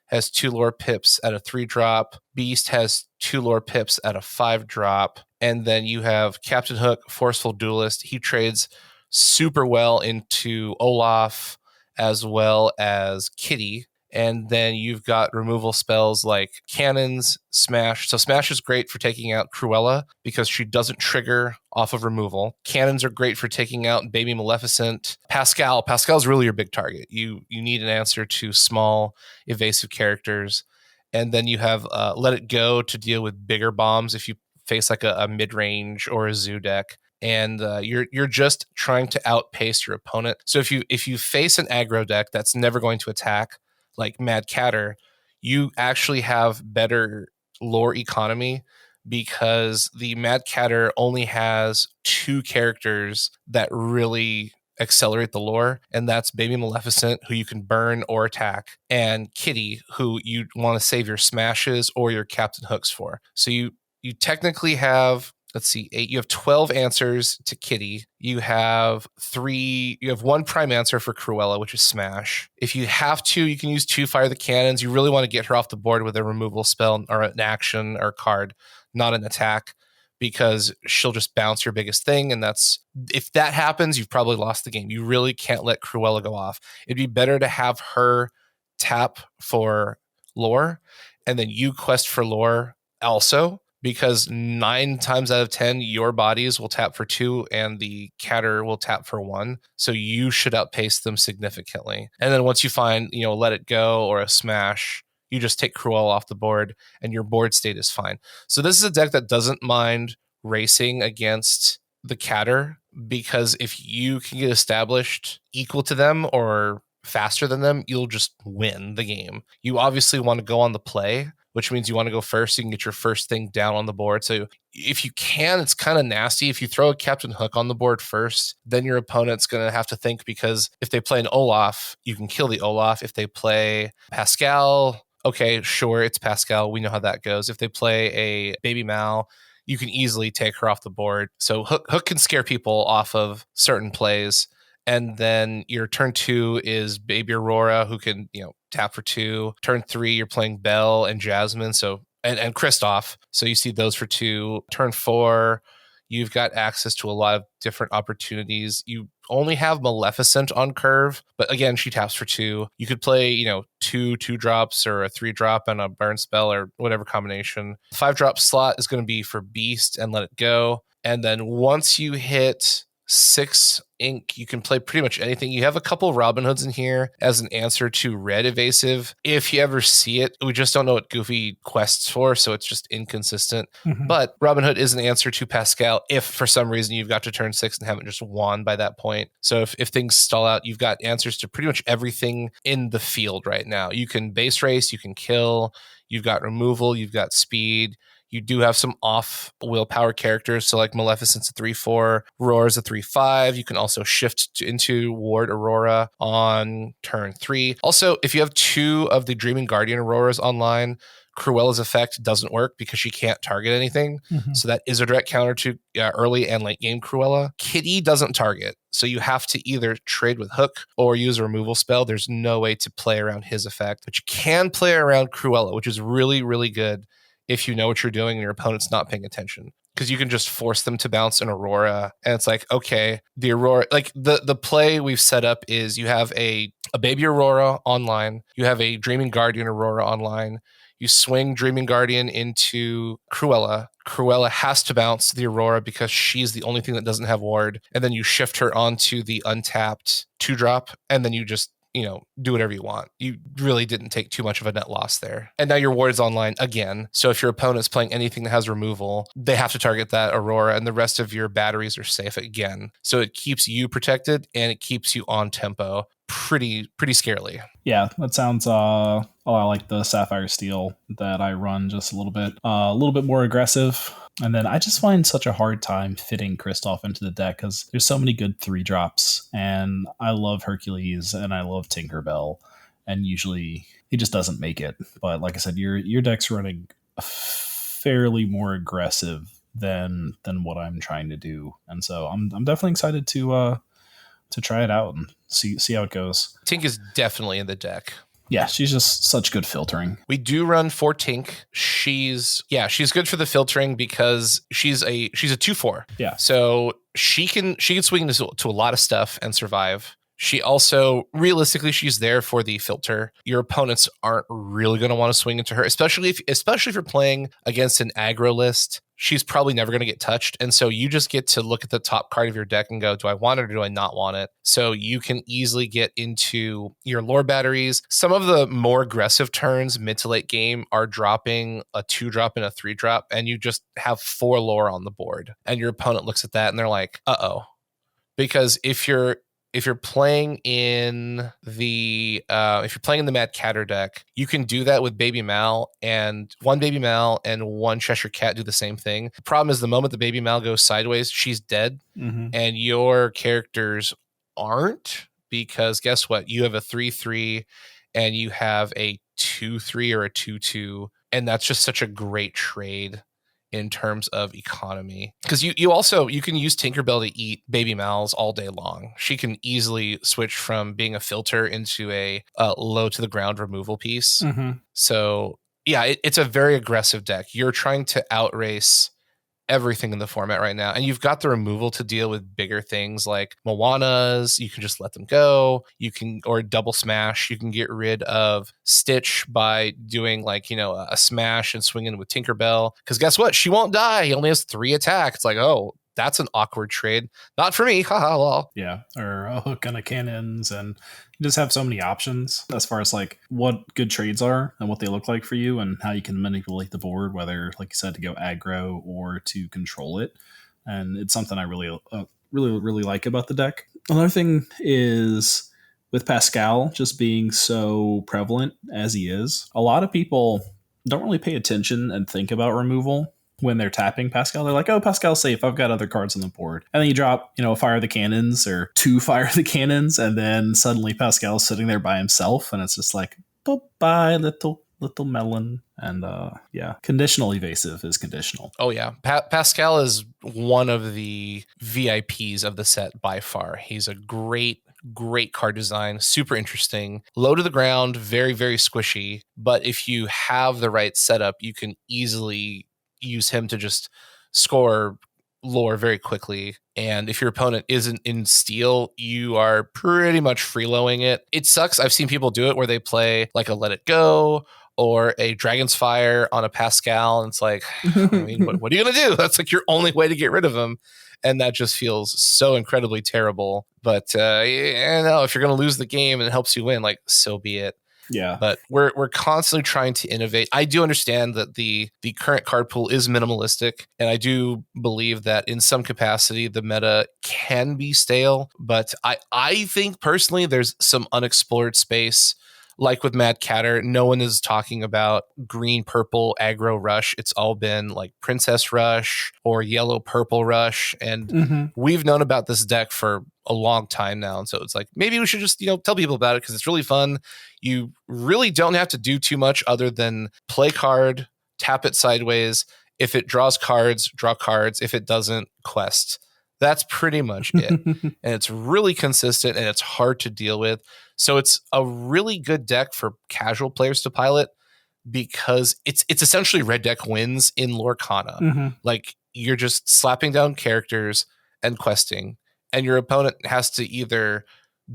has 2 lore pips at a 3 drop. Beast has 2 lore pips at a 5 drop. And then you have Captain Hook, Forceful Duelist. He trades super well into Olaf as well as Kitty. And then you've got removal spells like Cannons, Smash. So Smash is great for taking out Cruella because she doesn't trigger off of removal. Cannons are great for taking out Baby Maleficent. Pascal's really your big target. You need an answer to small, evasive characters. And then you have Let It Go to deal with bigger bombs if you face like a mid-range or a zoo deck. And you're just trying to outpace your opponent. So if you face an aggro deck that's never going to attack, like Mad Catter, you actually have better lore economy because the Mad Catter only has 2 characters that really accelerate the lore, and that's Baby Maleficent, who you can burn or attack, and Kitty, who you want to save your smashes or your Captain Hooks for. So you technically have, let's see, 8. You have 12 answers to Kitty. You have 1 prime answer for Cruella, which is Smash. If you have to, you can use 2 Fire the Cannons. You really want to get her off the board with a removal spell or an action or card, not an attack, because she'll just bounce your biggest thing. And if that happens, you've probably lost the game. You really can't let Cruella go off. It'd be better to have her tap for lore and then you quest for lore also, because 9 times out of 10, your bodies will tap for 2 and the Catter will tap for 1. So you should outpace them significantly. And then once you find, Let It Go or a Smash, you just take Cruella off the board and your board state is fine. So this is a deck that doesn't mind racing against the Catter, because if you can get established equal to them or faster than them, you'll just win the game. You obviously want to go on the play, which means you want to go first. So you can get your first thing down on the board. So if you can, it's kind of nasty. If you throw a Captain Hook on the board first, then your opponent's going to have to think, because if they play an Olaf, you can kill the Olaf. If they play Pascal, okay, sure, it's Pascal. We know how that goes. If they play a Baby Mal, you can easily take her off the board. So Hook can scare people off of certain plays. And then your turn 2 is Baby Aurora, who can, tap for 2. Turn 3, you're playing Belle and Jasmine, and Kristoff. So you see those for 2. Turn 4, you've got access to a lot of different opportunities. You only have Maleficent on curve, but again, she taps for 2. You could play, 2 drops or a 3 drop and a burn spell or whatever combination. 5 drop slot is going to be for Beast and Let It Go. And then once you hit 6 ink, you can play pretty much anything. You have a couple Robin Hoods in here as an answer to red evasive. If you ever see it, we just don't know what Goofy quests for, so it's just inconsistent. Mm-hmm. But Robin Hood is an answer to Pascal if for some reason you've got to turn 6 and haven't just won by that point. So if things stall out, you've got answers to pretty much everything in the field right now. You can base race, you can kill, you've got removal, you've got speed. You do have some off willpower characters. So like Maleficent's a 3/4, Aurora's a 3/5. You can also shift into Ward Aurora on turn 3. Also, if you have 2 of the Dreaming Guardian Auroras online, Cruella's effect doesn't work because she can't target anything. Mm-hmm. So that is a direct counter to early and late game Cruella. Kitty doesn't target. So you have to either trade with Hook or use a removal spell. There's no way to play around his effect. But you can play around Cruella, which is really, really good if you know what you're doing and your opponent's not paying attention, because you can just force them to bounce an Aurora. And it's like, okay, the Aurora, like the play we've set up is you have a Baby Aurora online, you have a Dreaming Guardian Aurora online, You swing Dreaming Guardian into Cruella. Cruella has to bounce the Aurora because she's the only thing that doesn't have ward. And then you shift her onto the untapped 2-drop, and then you just, do whatever you want. You really didn't take too much of a net loss there. And now your ward is online again. So if your opponent's playing anything that has removal, they have to target that Aurora, and the rest of your batteries are safe again. So it keeps you protected and it keeps you on tempo pretty scarily. Yeah, that sounds I like the Sapphire Steel that I run just a little bit more aggressive. And then I just find such a hard time fitting Kristoff into the deck because there's so many good 3-drops, and I love Hercules and I love Tinkerbell, and usually he just doesn't make it. But like I said, your deck's running fairly more aggressive than what I'm trying to do, and so I'm definitely excited to try it out and see how it goes. Tink is definitely in the deck. Yeah, she's just such good filtering. We do run 4 Tink. She's good for the filtering because she's a 2/4. Yeah. So she can swing to a lot of stuff and survive. She also, realistically, she's there for the filter. Your opponents aren't really going to want to swing into her, especially if you're playing against an aggro list. She's probably never going to get touched. And so you just get to look at the top card of your deck and go, do I want it or do I not want it? So you can easily get into your lore batteries. Some of the more aggressive turns mid to late game are dropping a 2-drop and a 3-drop, and you just have 4 lore on the board. And your opponent looks at that and they're like, uh-oh. Because if you're playing in the Mad Catter deck, you can do that with Baby Mal, and one Baby Mal and one Cheshire Cat do the same thing. The problem is the moment the Baby Mal goes sideways, she's dead, and your characters aren't, because guess what? You have a 3/3 and you have a 2/3 or a 2/2, and that's just such a great trade in terms of economy, because you can use Tinkerbell to eat Baby Mal's all day long. She can easily switch from being a filter into a low to the ground removal piece. So yeah, it's a very aggressive deck. You're trying to outrace everything in the format right now, and you've got the removal to deal with bigger things like Moanas. You can just let them go. Or double smash. You can get rid of Stitch by doing a smash and swinging with Tinkerbell, because guess what? She won't die. He only has 3 attack. It's like, oh, that's an awkward trade. Not for me. Haha, lol. Yeah, or a hook on a cannons, and you just have so many options as far as what good trades are and what they look like for you and how you can manipulate the board, whether, like you said, to go aggro or to control it. And it's something I really, really like about the deck. Another thing is with Pascal just being so prevalent as he is, a lot of people don't really pay attention and think about removal when they're tapping Pascal. They're like, oh, Pascal's safe. I've got other cards on the board. And then you drop, Fire the Cannons or 2 Fire the Cannons. And then suddenly Pascal's sitting there by himself. And it's just like, bye, little melon. And conditional evasive is conditional. Oh, yeah. Pascal is one of the VIPs of the set by far. He's a great card design, super interesting, low to the ground, very, very squishy. But if you have the right setup, you can easily use him to just score lore very quickly. And if your opponent isn't in steel, you are pretty much freeloading it. It sucks. I've seen people do it where they play like a Let It Go or a Dragon's Fire on a Pascal, and it's like, I mean, what are you gonna do? That's like your only way to get rid of him, and that just feels so incredibly terrible. But if you're gonna lose the game and it helps you win, like, so be it. Yeah. But we're constantly trying to innovate. I do understand that the current card pool is minimalistic, and I do believe that in some capacity the meta can be stale. But I think personally there's some unexplored space. Like with Mad Catter, no one is talking about green, purple, aggro rush. It's all been like Princess Rush or yellow, purple rush. And we've known about this deck for a long time now. And so it's like, maybe we should just, tell people about it because it's really fun. You really don't have to do too much other than play card, tap it sideways. If it draws cards, draw cards. If it doesn't, quest. That's pretty much it. And it's really consistent and it's hard to deal with. So it's a really good deck for casual players to pilot because it's essentially red deck wins in Lorcana. Like, you're just slapping down characters and questing, and your opponent has to either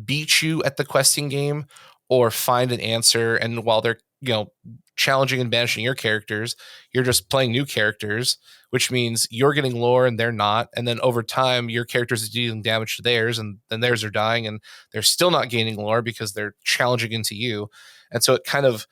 beat you at the questing game or find an answer. And while they're, challenging and banishing your characters. You're just playing new characters, which means you're getting lore and they're not. And then over time, your characters are dealing damage to theirs, and then theirs are dying, and they're still not gaining lore because they're challenging into you. And so it kind of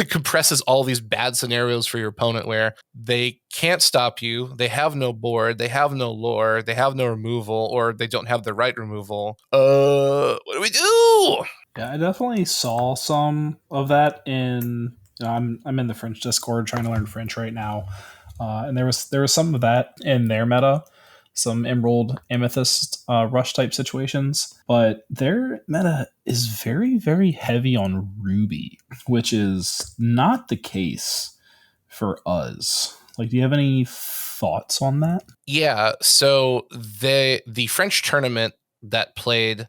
compresses all these bad scenarios for your opponent where they can't stop you. They have no board. They have no lore. They have no removal, or they don't have the right removal. What do we do? Yeah, I definitely saw some of that in. I'm in the French Discord trying to learn French right now, and there was some of that in their meta, some Emerald Amethyst rush type situations, but their meta is very, very heavy on Ruby, which is not the case for us. Like, do you have any thoughts on that? Yeah, so the French tournament that played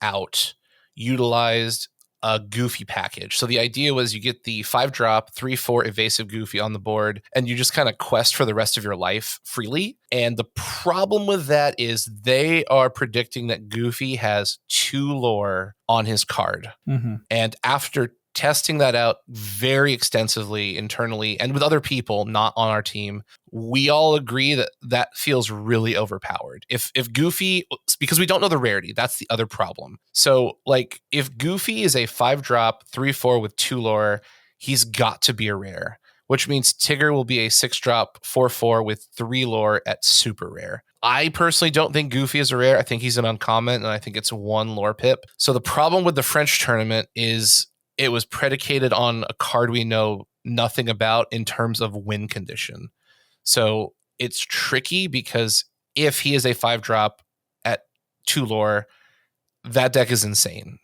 out utilized a Goofy package. So the idea was you get the 5-drop, 3/4 evasive Goofy on the board, and you just kind of quest for the rest of your life freely. And the problem with that is they are predicting that Goofy has 2 lore on his card. Mm-hmm. And after testing that out very extensively internally and with other people not on our team, we all agree that that feels really overpowered. If Goofy, because we don't know the rarity, that's the other problem. So like if Goofy is a 5-drop 3/4 with 2 lore, he's got to be a rare, which means Tigger will be a 6-drop 4/4 with 3 lore at super rare. I personally don't think Goofy is a rare. I think he's an uncommon, and I think it's 1 lore pip. So the problem with the French tournament is it was predicated on a card we know nothing about in terms of win condition. So it's tricky because if he is a 5-drop at 2 lore, that deck is insane.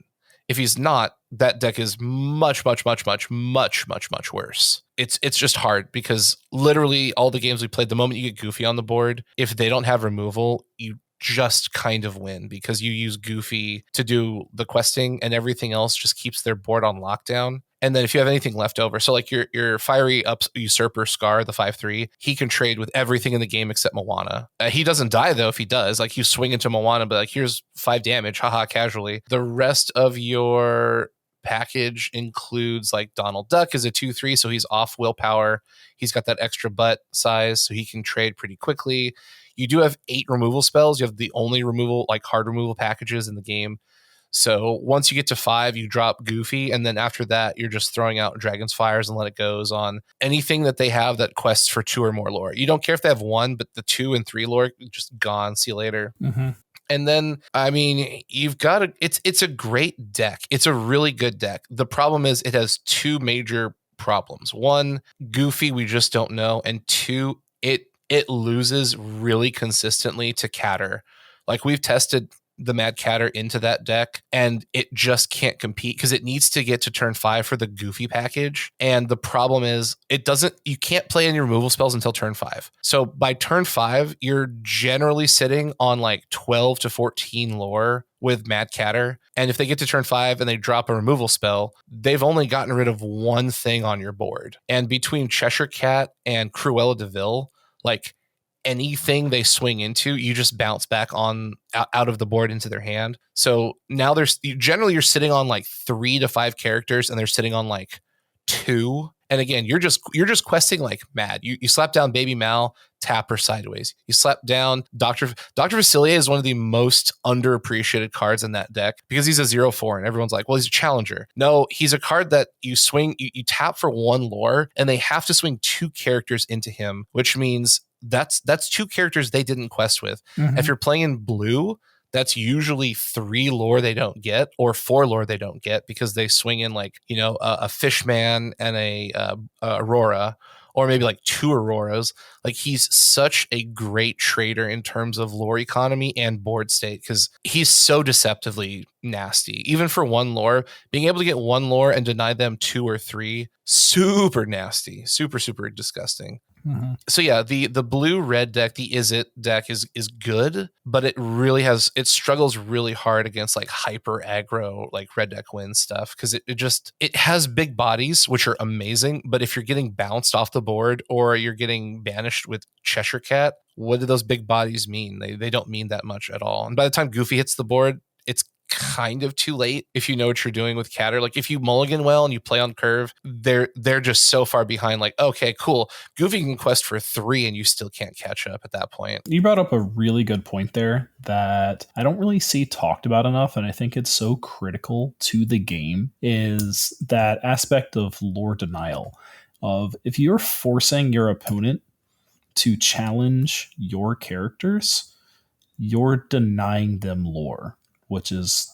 If he's not, that deck is much, much, much, much, much, much, much worse. It's just hard because literally all the games we played, the moment you get Goofy on the board, if they don't have removal, you just kind of win because you use Goofy to do the questing and everything else just keeps their board on lockdown. And then if you have anything left over, so like your Fiery Usurper Scar, the 5/3, he can trade with everything in the game except Moana. He doesn't die though if he does. Like you swing into Moana, but like here's 5 damage, haha, casually. The rest of your package includes like Donald Duck is a 2/3, so he's off willpower. He's got that extra butt size, so he can trade pretty quickly. You do have 8 removal spells. You have the only removal, like hard removal packages in the game. So once you get to 5, you drop Goofy, and then after that, you're just throwing out Dragon's Fires and let it goes on anything that they have that quests for 2 or more lore. You don't care if they have 1, but the 2 and 3 lore, just gone. See you later. Mm-hmm. And then, I mean, you've got it's a great deck. It's a really good deck. The problem is it has 2 major problems. 1, Goofy, we just don't know. And 2, it loses really consistently to Catter. Like we've tested the Mad Catter into that deck and it just can't compete because it needs to get to turn 5 for the Goofy package. And the problem is you can't play any removal spells until turn 5. So by turn 5, you're generally sitting on like 12 to 14 lore with Mad Catter. And if they get to turn 5 and they drop a removal spell, they've only gotten rid of 1 thing on your board. And between Cheshire Cat and Cruella de Vil, like anything they swing into, you just bounce back on out of the board into their hand. So now you're sitting on like 3 to 5 characters, and they're sitting on like 2. And again, you're just questing like mad. You slap down Baby Mal, tap her sideways. You slap down Dr. Facilier is one of the most underappreciated cards in that deck because he's a 0/4 and everyone's like, well, he's a challenger. No, he's a card that you swing, you tap for 1 lore and they have to swing 2 characters into him, which means that's 2 characters they didn't quest with. Mm-hmm. If you're playing in blue, that's usually 3 lore they don't get or 4 lore they don't get because they swing in like, a Fishman and a Aurora, or maybe like 2 Auroras. Like he's such a great trader in terms of lore economy and board state because he's so deceptively nasty. Even for 1 lore, being able to get 1 lore and deny them 2 or 3, super nasty, super, super disgusting. Mm-hmm. So yeah, the blue-red deck, the Izzet deck is good, but it struggles really hard against like hyper aggro, like red deck wins stuff because it has big bodies, which are amazing. But if you're getting bounced off the board or you're getting banished with Cheshire Cat, what do those big bodies mean? They don't mean that much at all. And by the time Goofy hits the board, it's kind of too late if you know what you're doing with Catter. Like if you mulligan well and you play on curve, they're just so far behind. Like, okay, cool. Goofy can quest for 3 and you still can't catch up at that point. You brought up a really good point there that I don't really see talked about enough, and I think it's so critical to the game, is that aspect of lore denial. Of if you're forcing your opponent to challenge your characters, you're denying them lore, which is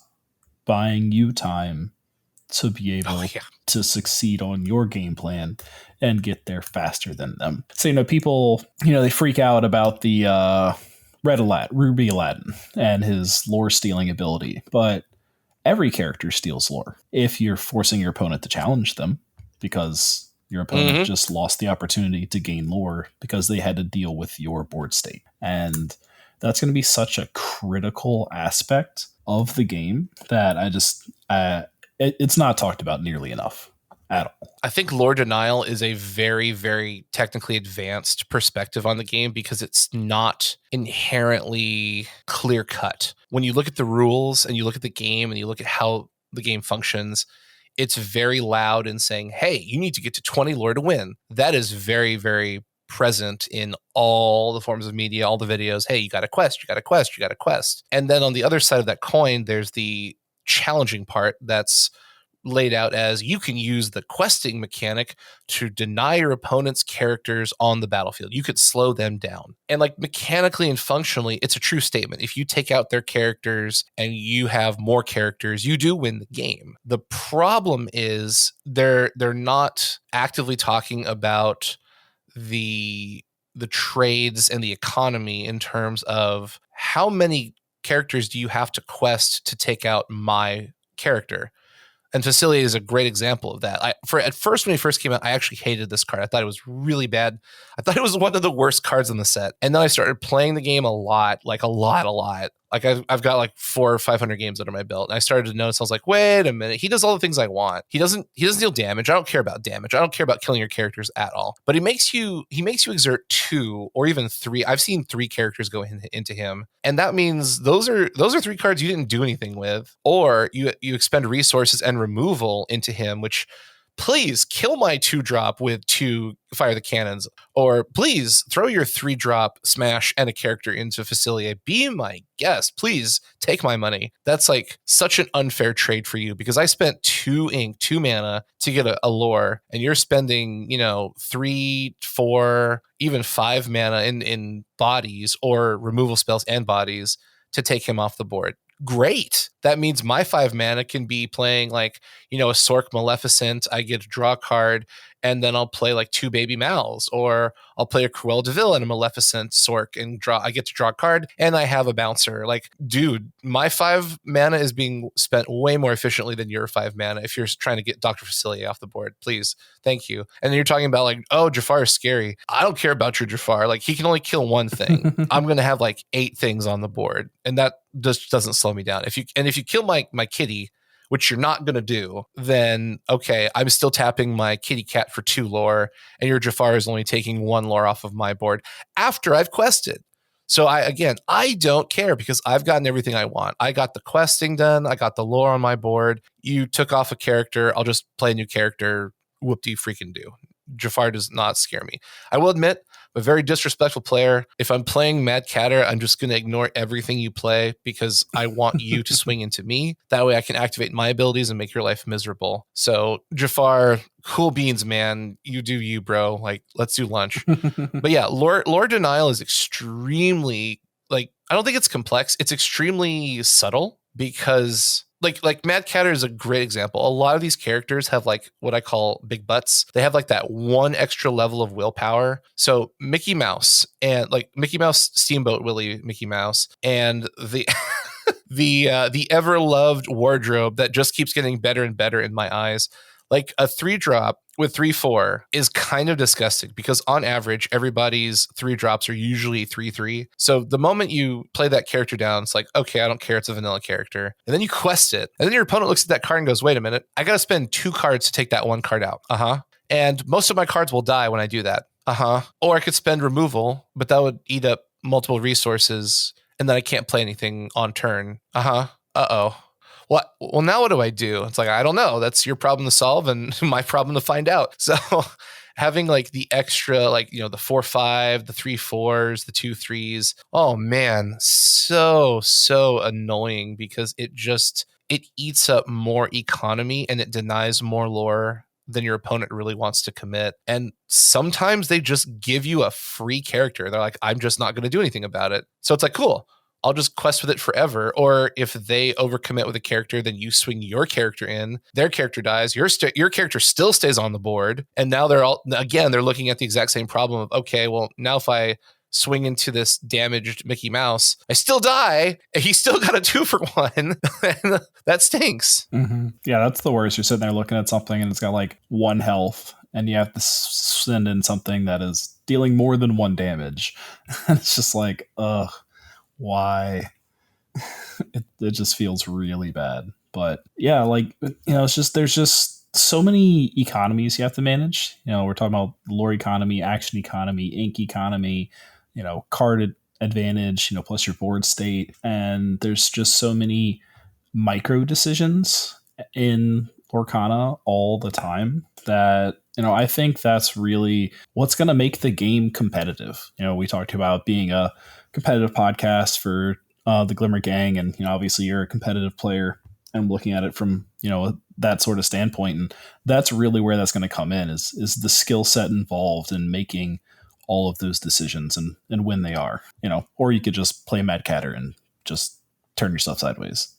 buying you time to be able to succeed on your game plan and get there faster than them. So, people, they freak out about the Ruby Aladdin and his lore stealing ability, but every character steals lore if you're forcing your opponent to challenge them, because your opponent just lost the opportunity to gain lore because they had to deal with your board state. And that's going to be such a critical aspect of the game that it's not talked about nearly enough at all. I think lore denial is a very, very technically advanced perspective on the game because it's not inherently clear cut. When you look at the rules and you look at the game and you look at how the game functions, it's very loud in saying, hey, you need to get to 20 lore to win. That is very, very present in all the forms of media, all the videos. Hey, you got a quest, you got a quest, you got a quest. And then on the other side of that coin, there's the challenging part that's laid out as you can use the questing mechanic to deny your opponent's characters on the battlefield. You could slow them down. And like mechanically and functionally, it's a true statement. If you take out their characters and you have more characters, you do win the game. The problem is they're not actively talking about the trades and the economy in terms of how many characters do you have to quest to take out my character. And Facilier is a great example of that. At first, when he first came out, I actually hated this card. I thought it was really bad. I thought it was one of the worst cards in the set. And then I started playing the game a lot. Like I've got like 400 or 500 games under my belt. And I started to notice, I was like, wait a minute. He does all the things I want. He doesn't deal damage. I don't care about damage. I don't care about killing your characters at all. But he makes you exert 2 or even 3. I've seen 3 characters go into him. And that means those are 3 cards you didn't do anything with, or you expend resources and removal into him, which please kill my 2-drop with 2 fire the cannons, or please throw your 3-drop smash and a character into Facilier. Be my guest. Please take my money. That's like such an unfair trade for you because I spent 2 ink, 2 mana to get a lore, and you're spending, 3, 4, even 5 mana in bodies or removal spells and bodies to take him off the board. Great. That means my 5 mana can be playing like, a Sork Maleficent. I get to draw a card, and then I'll play like 2 Baby Mals, or I'll play a Cruella de Vil and a Maleficent Sork and I get to draw a card, and I have a bouncer. Like, dude, my 5 mana is being spent way more efficiently than your 5 mana if you're trying to get Dr. Facilier off the board. Please. Thank you. And then you're talking about like, oh, Jafar is scary. I don't care about your Jafar. Like, he can only kill one thing. I'm going to have like 8 things on the board, and that just doesn't slow me down. If you kill my kitty, which you're not going to do, then okay, I'm still tapping my kitty cat for 2 lore, and your Jafar is only taking 1 lore off of my board after I've quested. So I don't care because I've gotten everything I want. I got the questing done. I got the lore on my board. You took off a character. I'll just play a new character. Whoop-de-freaking-do. Jafar does not scare me. I will admit, I'm a very disrespectful player. If I'm playing Mad Catter, I'm just going to ignore everything you play because I want you to swing into me. That way I can activate my abilities and make your life miserable. So Jafar, cool beans, man. You do you, bro. Like, let's do lunch. But yeah, lore denial is extremely, I don't think it's complex. It's extremely subtle because like Mad Catter is a great example. A lot of these characters have like what I call big butts. They have like that 1 extra level of willpower. So Mickey Mouse and like Mickey Mouse, Steamboat Willie Mickey Mouse, and the the ever loved wardrobe that just keeps getting better and better in my eyes. Like a 3-drop with 3/4 is kind of disgusting because on average, everybody's 3-drops are usually 3/3. So the moment you play that character down, it's like, okay, I don't care. It's a vanilla character. And then you quest it. And then your opponent looks at that card and goes, wait a minute, I got to spend 2 cards to take that 1 card out. And most of my cards will die when I do that. Or I could spend removal, but that would eat up multiple resources. And then I can't play anything on turn. Uh-oh. what? Well, now what do I do? It's like, I don't know. That's your problem to solve and my problem to find out. So having like the extra, like, the 4-5, the 3-4s, the 2-3s. Oh man, so annoying because it eats up more economy and it denies more lore than your opponent really wants to commit. And sometimes they just give you a free character. They're like, I'm just not going to do anything about it. So it's like, cool, I'll just quest with it forever. Or if they overcommit with a character, then you swing your character in, their character dies, your character still stays on the board. And now they're looking at the exact same problem of, okay, well, now if I swing into this damaged Mickey Mouse, I still die. He still got a 2-for-1. And that stinks. Mm-hmm. Yeah, that's the worst. You're sitting there looking at something and it's got like 1 health and you have to send in something that is dealing more than 1 damage. And it's just like, ugh. Why? It just feels really bad. But yeah, like, it's just, there's just so many economies you have to manage. We're talking about lore economy, action economy, ink economy, card advantage, plus your board state. And there's just so many micro decisions in Lorcana all the time that, I think that's really what's going to make the game competitive. We talked about being a competitive podcast for the Glimmer gang, and obviously you're a competitive player and looking at it from that sort of standpoint, and that's really where that's going to come in is the skill set involved in making all of those decisions and when they are, or you could just play Mad Catter and just turn yourself sideways.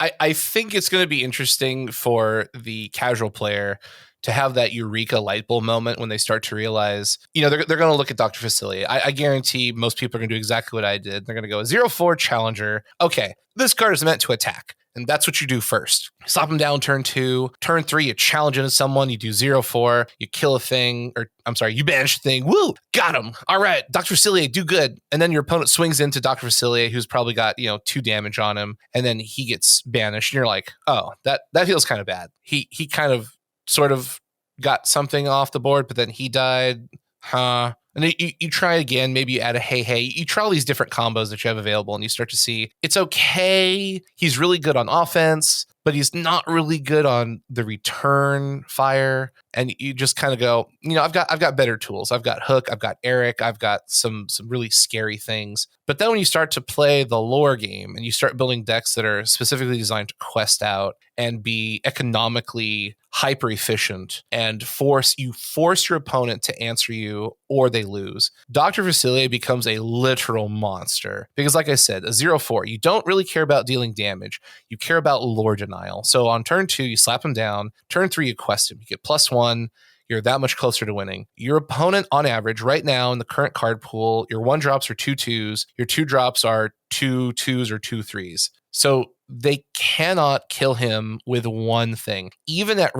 I think it's going to be interesting for the casual player to have that eureka light bulb moment when they start to realize, they're going to look at Dr. Facilier. I guarantee most people are going to do exactly what I did. They're going to go 0-4 challenger. Okay, this card is meant to attack. And that's what you do first. Slap them down turn 2. Turn 3, you challenge into someone. You do 0-4. You kill a thing. You banish a thing. Woo! Got him. All right, Dr. Facilier, do good. And then your opponent swings into Dr. Facilier, who's probably got, 2 damage on him. And then he gets banished. And you're like, oh, that feels kind of bad. He kind of sort of got something off the board, but then he died. Huh? And then you try again, maybe you add a hey. You try all these different combos that you have available, and you start to see it's okay. He's really good on offense, but he's not really good on the return fire. And you just kind of go, I've got better tools. I've got Hook, I've got Eric, I've got some really scary things. But then when you start to play the lore game and you start building decks that are specifically designed to quest out and be economically hyper efficient and force your opponent to answer you or they lose, Dr. Facilier becomes a literal monster. Because like I said, a 0-4, you don't really care about dealing damage. You care about lore denial. So on turn 2, you slap him down. Turn 3, you quest him. You get +1. You're that much closer to winning. Your opponent, on average, right now in the current card pool, your 1-drops are 2 2s. Your 2-drops are 2 2s or 2 3s. So they cannot kill him with one thing. Even at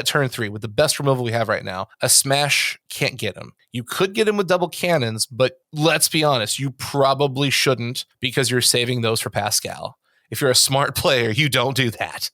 turn 3, with the best removal we have right now, a smash can't get him. You could get him with double cannons, but let's be honest, you probably shouldn't because you're saving those for Pascal. If you're a smart player, you don't do that.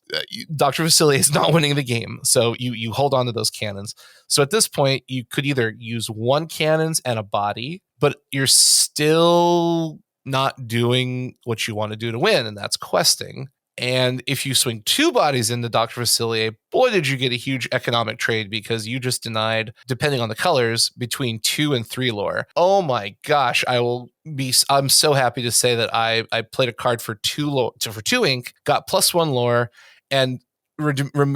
Dr. Facilier is not winning the game, so you hold on to those cannons. So at this point, you could either use 1 cannons and a body, but you're still not doing what you want to do to win, and that's questing. And if you swing 2 bodies into Dr. Facilier, boy, did you get a huge economic trade because you just denied, depending on the colors, between 2 and 3 lore. Oh my gosh, I'm so happy to say that I played a card for 2 ink, got +1 lore, and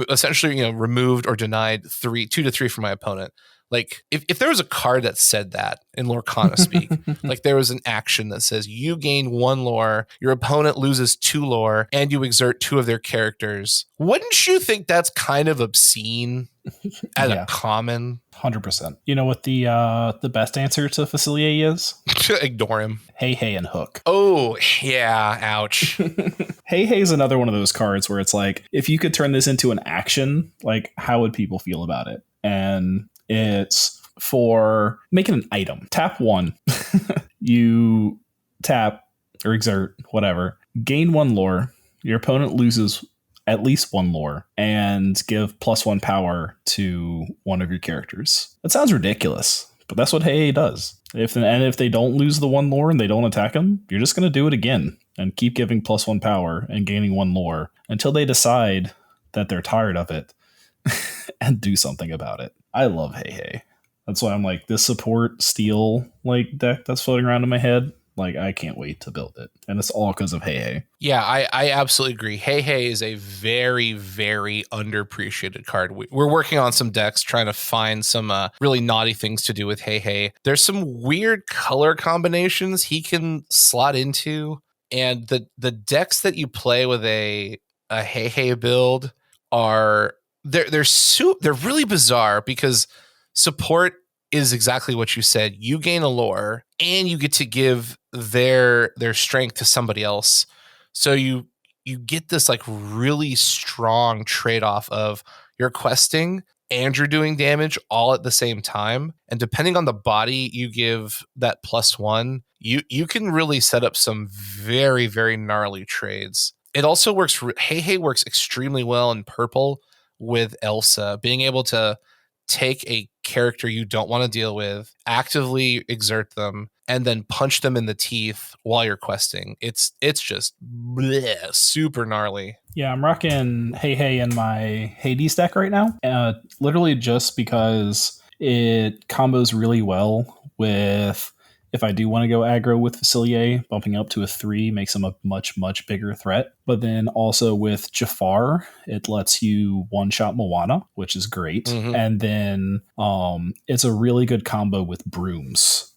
essentially removed or denied 2 to 3 from my opponent. Like, if there was a card that said that in Lorcana speak, like there was an action that says you gain 1 lore, your opponent loses 2 lore, and you exert 2 of their characters, wouldn't you think that's kind of obscene as a common? 100%. You know what the best answer to Facilier is? Ignore him. Hey, and Hook. Oh, yeah. Ouch. Hey is another one of those cards where it's like, if you could turn this into an action, like, how would people feel about it? And it's for making an item. Tap 1. You tap or exert, whatever. Gain 1 lore. Your opponent loses at least 1 lore and give +1 power to one of your characters. That sounds ridiculous, But that's what Hey does. If they don't lose the 1 lore and they don't attack them, you're just going to do it again and keep giving +1 power and gaining 1 lore until they decide that they're tired of it and do something about it. I love Hey. That's why I'm like, this support steel like deck that's floating around in my head, like I can't wait to build it. And it's all because of Hey. Yeah, I absolutely agree. Hey is a very, very underappreciated card. We're working on some decks trying to find some really naughty things to do with Hey. There's some weird color combinations he can slot into, and the decks that you play with a Hey build are they're really bizarre because support is exactly what you said. You gain a lore and you get to give their strength to somebody else. So you get this like really strong trade-off of you're questing and you're doing damage all at the same time. And depending on the body you give that +1, you can really set up some very, very gnarly trades. It also works. Hey works extremely well in purple with Elsa, being able to take a character you don't want to deal with, actively exert them, and then punch them in the teeth while you're questing. It's just super gnarly. Yeah, I'm rocking Hey in my Hades deck right now. Literally just because it combos really well with, if I do want to go aggro with Facilier, bumping up to a 3 makes him a much, much bigger threat. But then also with Jafar, it lets you one-shot Moana, which is great. Mm-hmm. And then it's a really good combo with Brooms,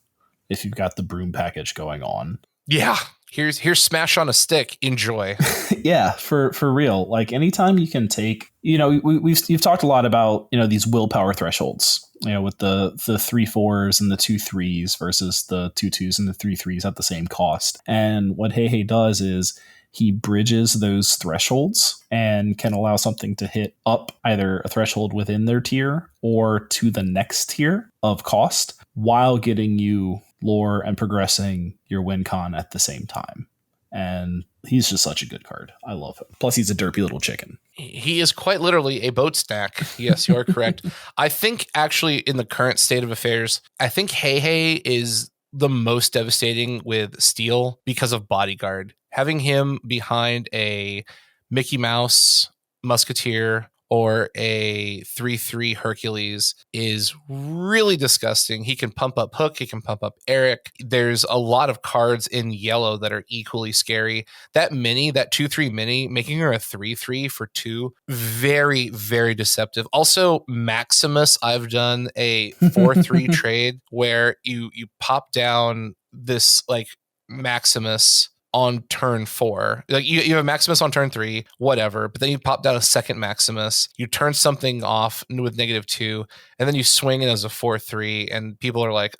if you've got the Broom package going on. Yeah, here's Smash on a Stick. Enjoy. Yeah, for real. Like anytime you can take, you've talked a lot about, these willpower thresholds, with the 3 4s and the 2 3s versus the 2 2s and the 3 3s at the same cost. And what Hey does is he bridges those thresholds and can allow something to hit up either a threshold within their tier or to the next tier of cost while getting you lore and progressing your win con at the same time. And he's just such a good card. I love him. Plus, he's a derpy little chicken. He is quite literally a boat snack. Yes, you are correct. I think actually in the current state of affairs, I think Hey is the most devastating with steel because of Bodyguard. Having him behind a Mickey Mouse Musketeer or a 3/3 Hercules is really disgusting. He can pump up Hook. He can pump up Eric. There's a lot of cards in yellow that are equally scary. That 2/3 mini, making her a 3/3 for 2, very, very deceptive. Also, Maximus, I've done a 4/3 trade where you pop down this like Maximus on turn 4. Like you have Maximus on turn 3, whatever, but then you pop down a second Maximus, you turn something off with -2, and then you swing it as a 4/3, and people are like,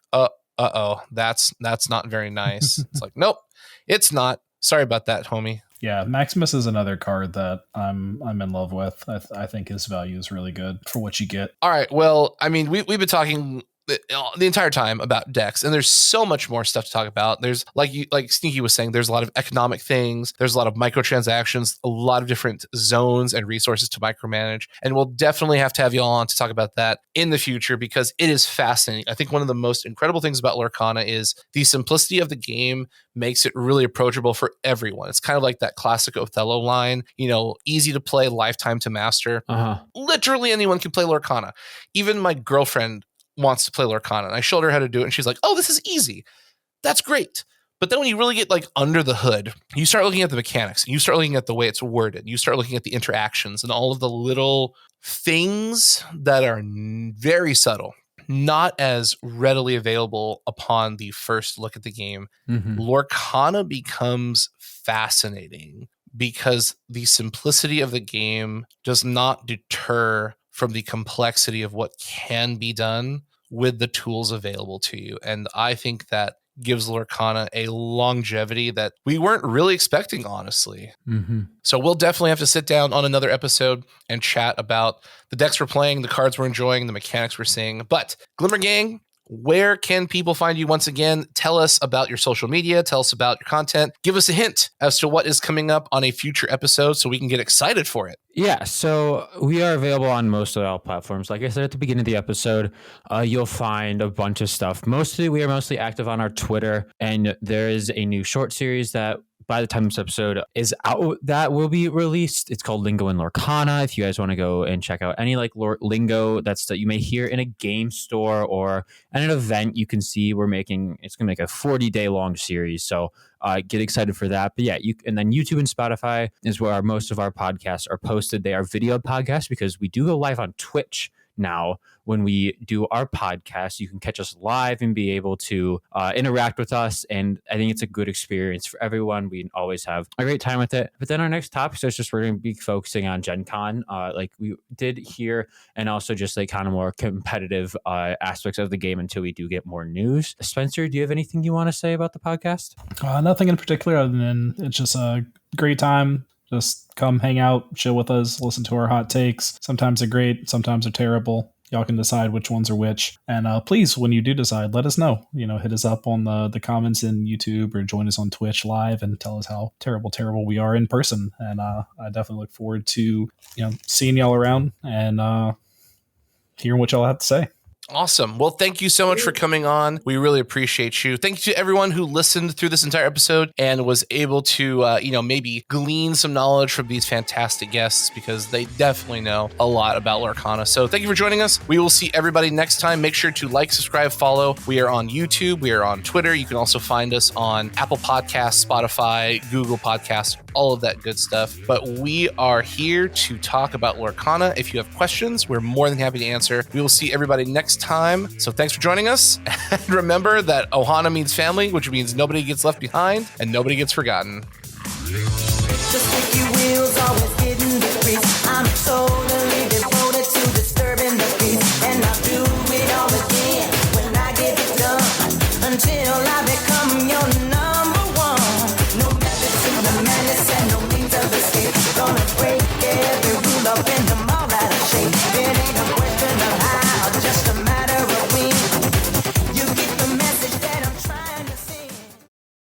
that's not very nice. It's like, nope, it's not. Sorry about that, homie. Yeah, Maximus is another card that I'm in love with. I think his value is really good for what you get. All right, well, I mean, we've been talking the entire time about decks, and there's so much more stuff to talk about. There's like Sneaky was saying, there's a lot of economic things, there's a lot of microtransactions, a lot of different zones and resources to micromanage, and we'll definitely have to have you all on to talk about that in the future because it is fascinating. I think one of the most incredible things about Lorcana is the simplicity of the game makes it really approachable for everyone. It's kind of like that classic Othello line, easy to play, lifetime to master. Literally anyone can play Lorcana. Even my girlfriend wants to play Lorcana, and I showed her how to do it, and she's like, oh, this is easy. That's great. But then when you really get like under the hood, you start looking at the mechanics, and you start looking at the way it's worded, you start looking at the interactions and all of the little things that are very subtle, not as readily available upon the first look at the game. Mm-hmm. Lorcana becomes fascinating because the simplicity of the game does not deter from the complexity of what can be done with the tools available to you. And I think that gives Lorcana a longevity that we weren't really expecting, honestly. Mm-hmm. So we'll definitely have to sit down on another episode and chat about the decks we're playing, the cards we're enjoying, the mechanics we're seeing. But Glimmer Gang, where can people find you? Once again, tell us about your social media, tell us about your content, give us a hint as to what is coming up on a future episode so we can get excited for it. Yeah, so we are available on most of all platforms. Like I said at the beginning of the episode, you'll find a bunch of stuff. We are mostly active on our Twitter, and there is a new short series that by the time this episode is out that will be released. It's called Lingo in Lorcana. If you guys want to go and check out any like lingo that you may hear in a game store or at an event, you can see it's going to make a 40-day long series. So get excited for that. But yeah, and then YouTube and Spotify is where most of our podcasts are posted. They are video podcasts because we do go live on Twitch now. When we do our podcast, you can catch us live and be able to interact with us. And I think it's a good experience for everyone. We always have a great time with it. But then our next topic is just we're going to be focusing on GenCon, like we did here, and also just like kind of more competitive aspects of the game until we do get more news. Spencer, do you have anything you want to say about the podcast? Nothing in particular other than it's just a great time. Just come hang out, chill with us, listen to our hot takes. Sometimes they're great, sometimes they're terrible. Y'all can decide which ones are which. And please, when you do decide, let us know. Hit us up on the comments in YouTube or join us on Twitch live and tell us how terrible we are in person. And I definitely look forward to seeing y'all around and hearing what y'all have to say. Awesome. Well, thank you so much for coming on. We really appreciate you. Thank you to everyone who listened through this entire episode and was able to, maybe glean some knowledge from these fantastic guests because they definitely know a lot about Lorcana. So thank you for joining us. We will see everybody next time. Make sure to like, subscribe, follow. We are on YouTube. We are on Twitter. You can also find us on Apple Podcasts, Spotify, Google Podcasts, all of that good stuff. But we are here to talk about Lorcana. If you have questions, we're more than happy to answer. We will see everybody next time. So thanks for joining us. And remember that Ohana means family, which means nobody gets left behind and nobody gets forgotten. The sticky wheels always getting the grease. I'm so